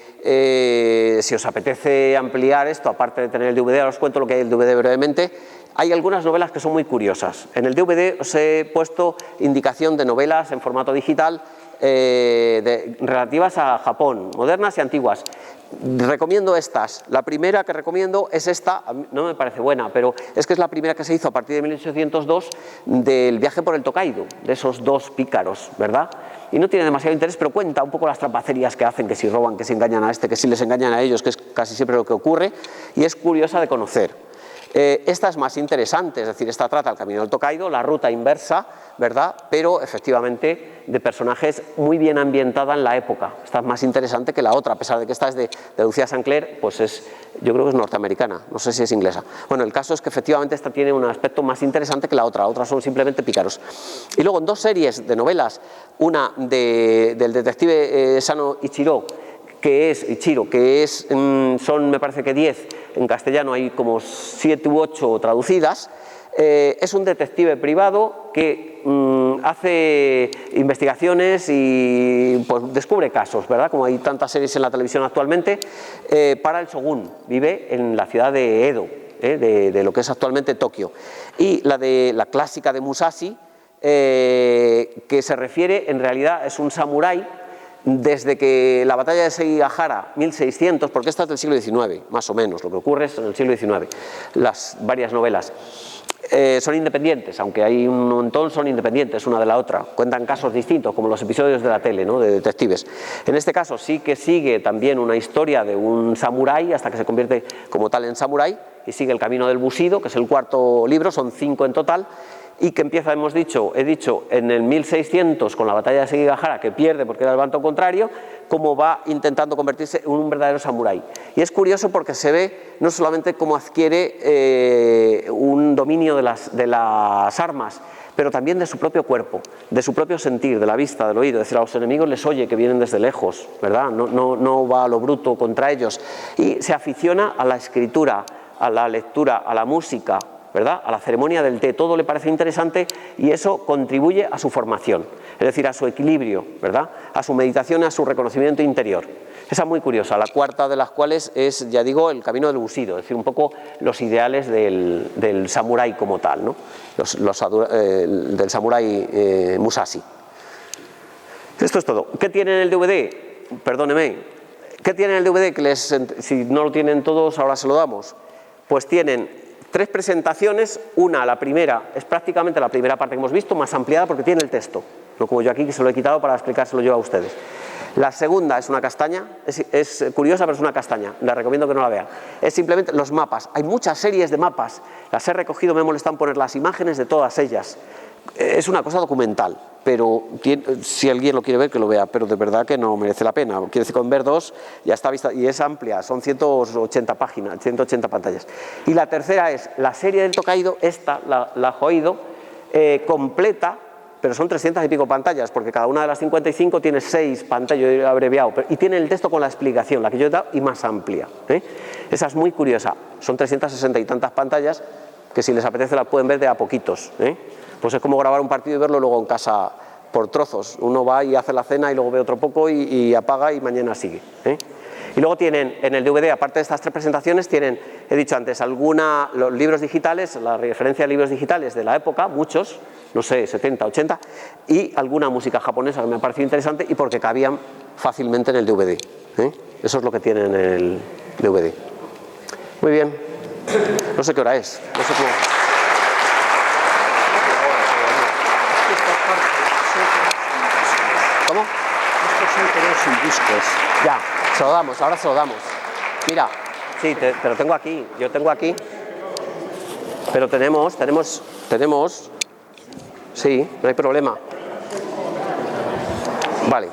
os apetece ampliar esto, aparte de tener el DVD, ahora os cuento lo que hay en el DVD brevemente. Hay algunas novelas que son muy curiosas. En el DVD os he puesto indicación de novelas en formato digital relativas a Japón, modernas y antiguas. Recomiendo estas. La primera que recomiendo es esta, no me parece buena, pero es que es la primera que se hizo a partir de 1802 del viaje por el Tokaido, de esos dos pícaros, ¿verdad? Y no tiene demasiado interés, pero cuenta un poco las trapacerías que hacen, que si roban, que si engañan a este, que si les engañan a ellos, que es casi siempre lo que ocurre, y es curiosa de conocer. Esta es más interesante, es decir, esta trata el camino del Tokaido, la ruta inversa, ¿verdad? Pero efectivamente de personajes muy bien ambientada en la época. Esta es más interesante que la otra, a pesar de que esta es de Lucía Sancler, pues yo creo que es norteamericana, no sé si es inglesa. Bueno, el caso es que efectivamente esta tiene un aspecto más interesante que la otra, otras son simplemente pícaros. Y luego en dos series de novelas, una del detective Sano Ichiro, son me parece que 10, en castellano hay como 7 u 8 traducidas. Es un detective privado que hace investigaciones y pues descubre casos, ¿verdad? Como hay tantas series en la televisión actualmente, para el Shogun, vive en la ciudad de Edo, de lo que es actualmente Tokio. Y la clásica de Musashi, que se refiere, en realidad es un samurái, desde que la batalla de Sekigahara, 1600, porque esta es del siglo XIX, más o menos, lo que ocurre es en el siglo XIX, las varias novelas. Son independientes, aunque hay un montón, son independientes una de la otra, cuentan casos distintos, como los episodios de la tele, ¿no? De detectives. En este caso sí que sigue también una historia de un samurái, hasta que se convierte como tal en samurái, y sigue el camino del Bushido, que es el cuarto libro, son 5 en total, y que empieza, he dicho, en el 1600 con la batalla de Sekigahara, que pierde porque era el bando contrario, cómo va intentando convertirse en un verdadero samurái. Y es curioso porque se ve no solamente cómo adquiere un dominio de las armas, pero también de su propio cuerpo, de su propio sentir, de la vista, del oído. Es decir, a los enemigos les oye que vienen desde lejos, ¿verdad? No va a lo bruto contra ellos. Y se aficiona a la escritura, a la lectura, a la música, ¿verdad? A la ceremonia del té, todo le parece interesante y eso contribuye a su formación, es decir, a su equilibrio, ¿verdad? A su meditación, a su reconocimiento interior. Esa es muy curiosa, la cuarta de las cuales es, ya digo, el camino del Bushido, es decir, un poco los ideales del samurái como tal, ¿no? Del samurái Musashi. Esto es todo. ¿Qué tiene en el DVD? Perdóneme. ¿Qué tiene en el DVD? Que si no lo tienen todos, ahora se lo damos. Pues tienen 3 presentaciones, la primera es prácticamente la primera parte que hemos visto, más ampliada porque tiene el texto, no como yo aquí que se lo he quitado para explicárselo yo a ustedes. La segunda es una castaña, es curiosa pero es una castaña, la recomiendo que no la vean. Es simplemente los mapas, hay muchas series de mapas, las he recogido, me molestan poner las imágenes de todas ellas. Es una cosa documental, pero si alguien lo quiere ver, que lo vea, pero de verdad que no merece la pena. Quiero decir, con ver 2 ya está vista y es amplia, son 180 páginas, 180 pantallas. Y la tercera es la serie del Tokaido, esta, la Hoido, completa, pero son 300 y pico pantallas, porque cada una de las 55 tiene 6 pantallas, yo he abreviado, y tiene el texto con la explicación, la que yo he dado, y más amplia. Esa es muy curiosa, son 360 y tantas pantallas, que si les apetece las pueden ver de a poquitos, ¿eh? Pues es como grabar un partido y verlo luego en casa por trozos. Uno va y hace la cena y luego ve otro poco y apaga y mañana sigue, ¿eh? Y luego tienen en el DVD, aparte de estas 3 presentaciones, tienen, he dicho antes, los libros digitales, la referencia a libros digitales de la época, muchos, no sé, 70, 80, y alguna música japonesa que me ha parecido interesante y porque cabían fácilmente en el DVD, ¿eh? Eso es lo que tiene en el DVD. Muy bien. No sé qué hora es. No sé cómo... ¿Cómo? Estos son todos sin discos. Ya, se lo damos, ahora se lo damos. Mira, sí, te lo tengo aquí, yo tengo aquí. Pero tenemos, sí, no hay problema. Vale.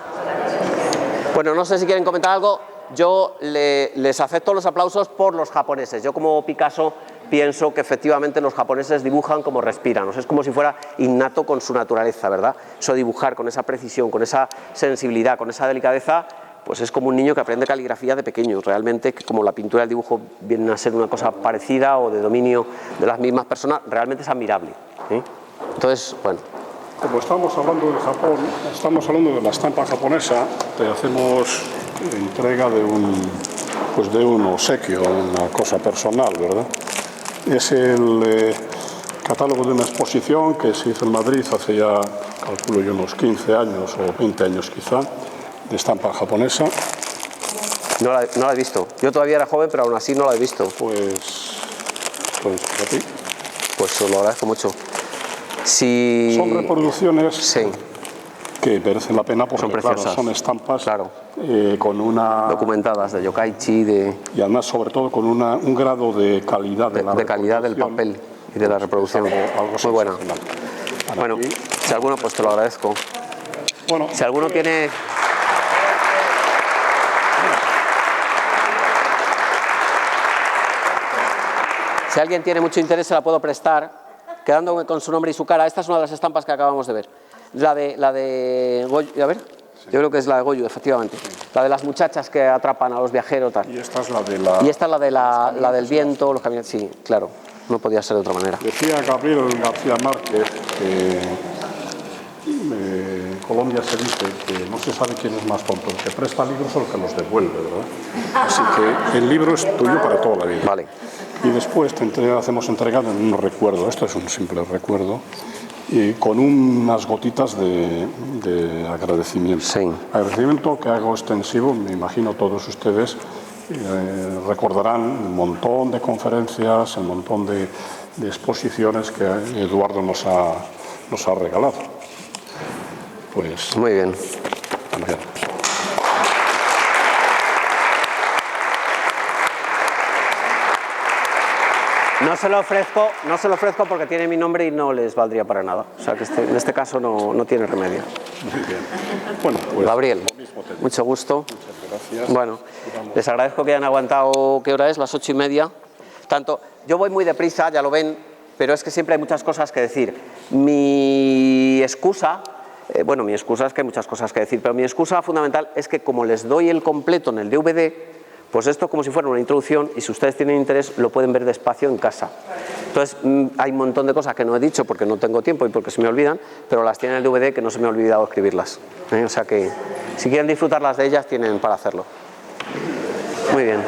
Bueno, no sé si quieren comentar algo. Yo les acepto los aplausos por los japoneses. Yo como Picasso pienso que efectivamente los japoneses dibujan como respiran. O sea, es como si fuera innato con su naturaleza, ¿verdad? Eso dibujar con esa precisión, con esa sensibilidad, con esa delicadeza, pues es como un niño que aprende caligrafía de pequeño. Realmente, como la pintura y el dibujo vienen a ser una cosa parecida o de dominio de las mismas personas, realmente es admirable, ¿eh? Entonces, bueno. Como estamos hablando de Japón, estamos hablando de la estampa japonesa, te hacemos entrega de un obsequio, una cosa personal, ¿verdad? Es el catálogo de una exposición que se hizo en Madrid hace ya, calculo yo, unos 15 años o 20 años quizá, de estampa japonesa. No la he visto. Yo todavía era joven, pero aún así no la he visto. Pues para ti. Pues os lo agradezco mucho. Si... Son reproducciones, sí, que merecen la pena porque son preciosas, claro, son estampas, claro, con una... documentadas de yokkaichi, y además sobre todo con un grado de calidad de calidad del papel y de la reproducción. Algo muy buena. Bueno, aquí, si alguno, pues te lo agradezco. Bueno, si alguno tiene... Si alguien tiene mucho interés, se la puedo prestar, quedándome con su nombre y su cara. Esta es una de las estampas que acabamos de ver. La de Goyu, a ver, yo creo que es la de Goyu, efectivamente. La de las muchachas que atrapan a los viajeros, tal. Y esta es la de la... Y esta es la del viento, los caminantes, sí, claro. No podía ser de otra manera. Decía Gabriel García Márquez que en Colombia se dice que no se sabe quién es más tonto, el que presta libros o el que los devuelve, ¿verdad? Así que el libro es tuyo para toda la vida. Vale. Y después hacemos entrega de un recuerdo, esto es un simple recuerdo, y con unas gotitas de agradecimiento. Sí. Agradecimiento que hago extensivo, me imagino todos ustedes recordarán un montón de conferencias, un montón de exposiciones que Eduardo nos ha regalado. Pues muy bien. También. No se lo ofrezco porque tiene mi nombre y no les valdría para nada. O sea que en este caso no tiene remedio. Muy bien. Bueno, pues, Gabriel, mucho gusto. Muchas gracias. Bueno, les agradezco que hayan aguantado, ¿qué hora es? Las 8:30. Yo voy muy deprisa, ya lo ven, pero es que siempre hay muchas cosas que decir. Mi excusa es que hay muchas cosas que decir, pero mi excusa fundamental es que como les doy el completo en el DVD, pues esto es como si fuera una introducción y si ustedes tienen interés lo pueden ver despacio en casa. Entonces hay un montón de cosas que no he dicho porque no tengo tiempo y porque se me olvidan, pero las tienen en el DVD que no se me ha olvidado escribirlas. O sea que si quieren disfrutarlas de ellas tienen para hacerlo. Muy bien.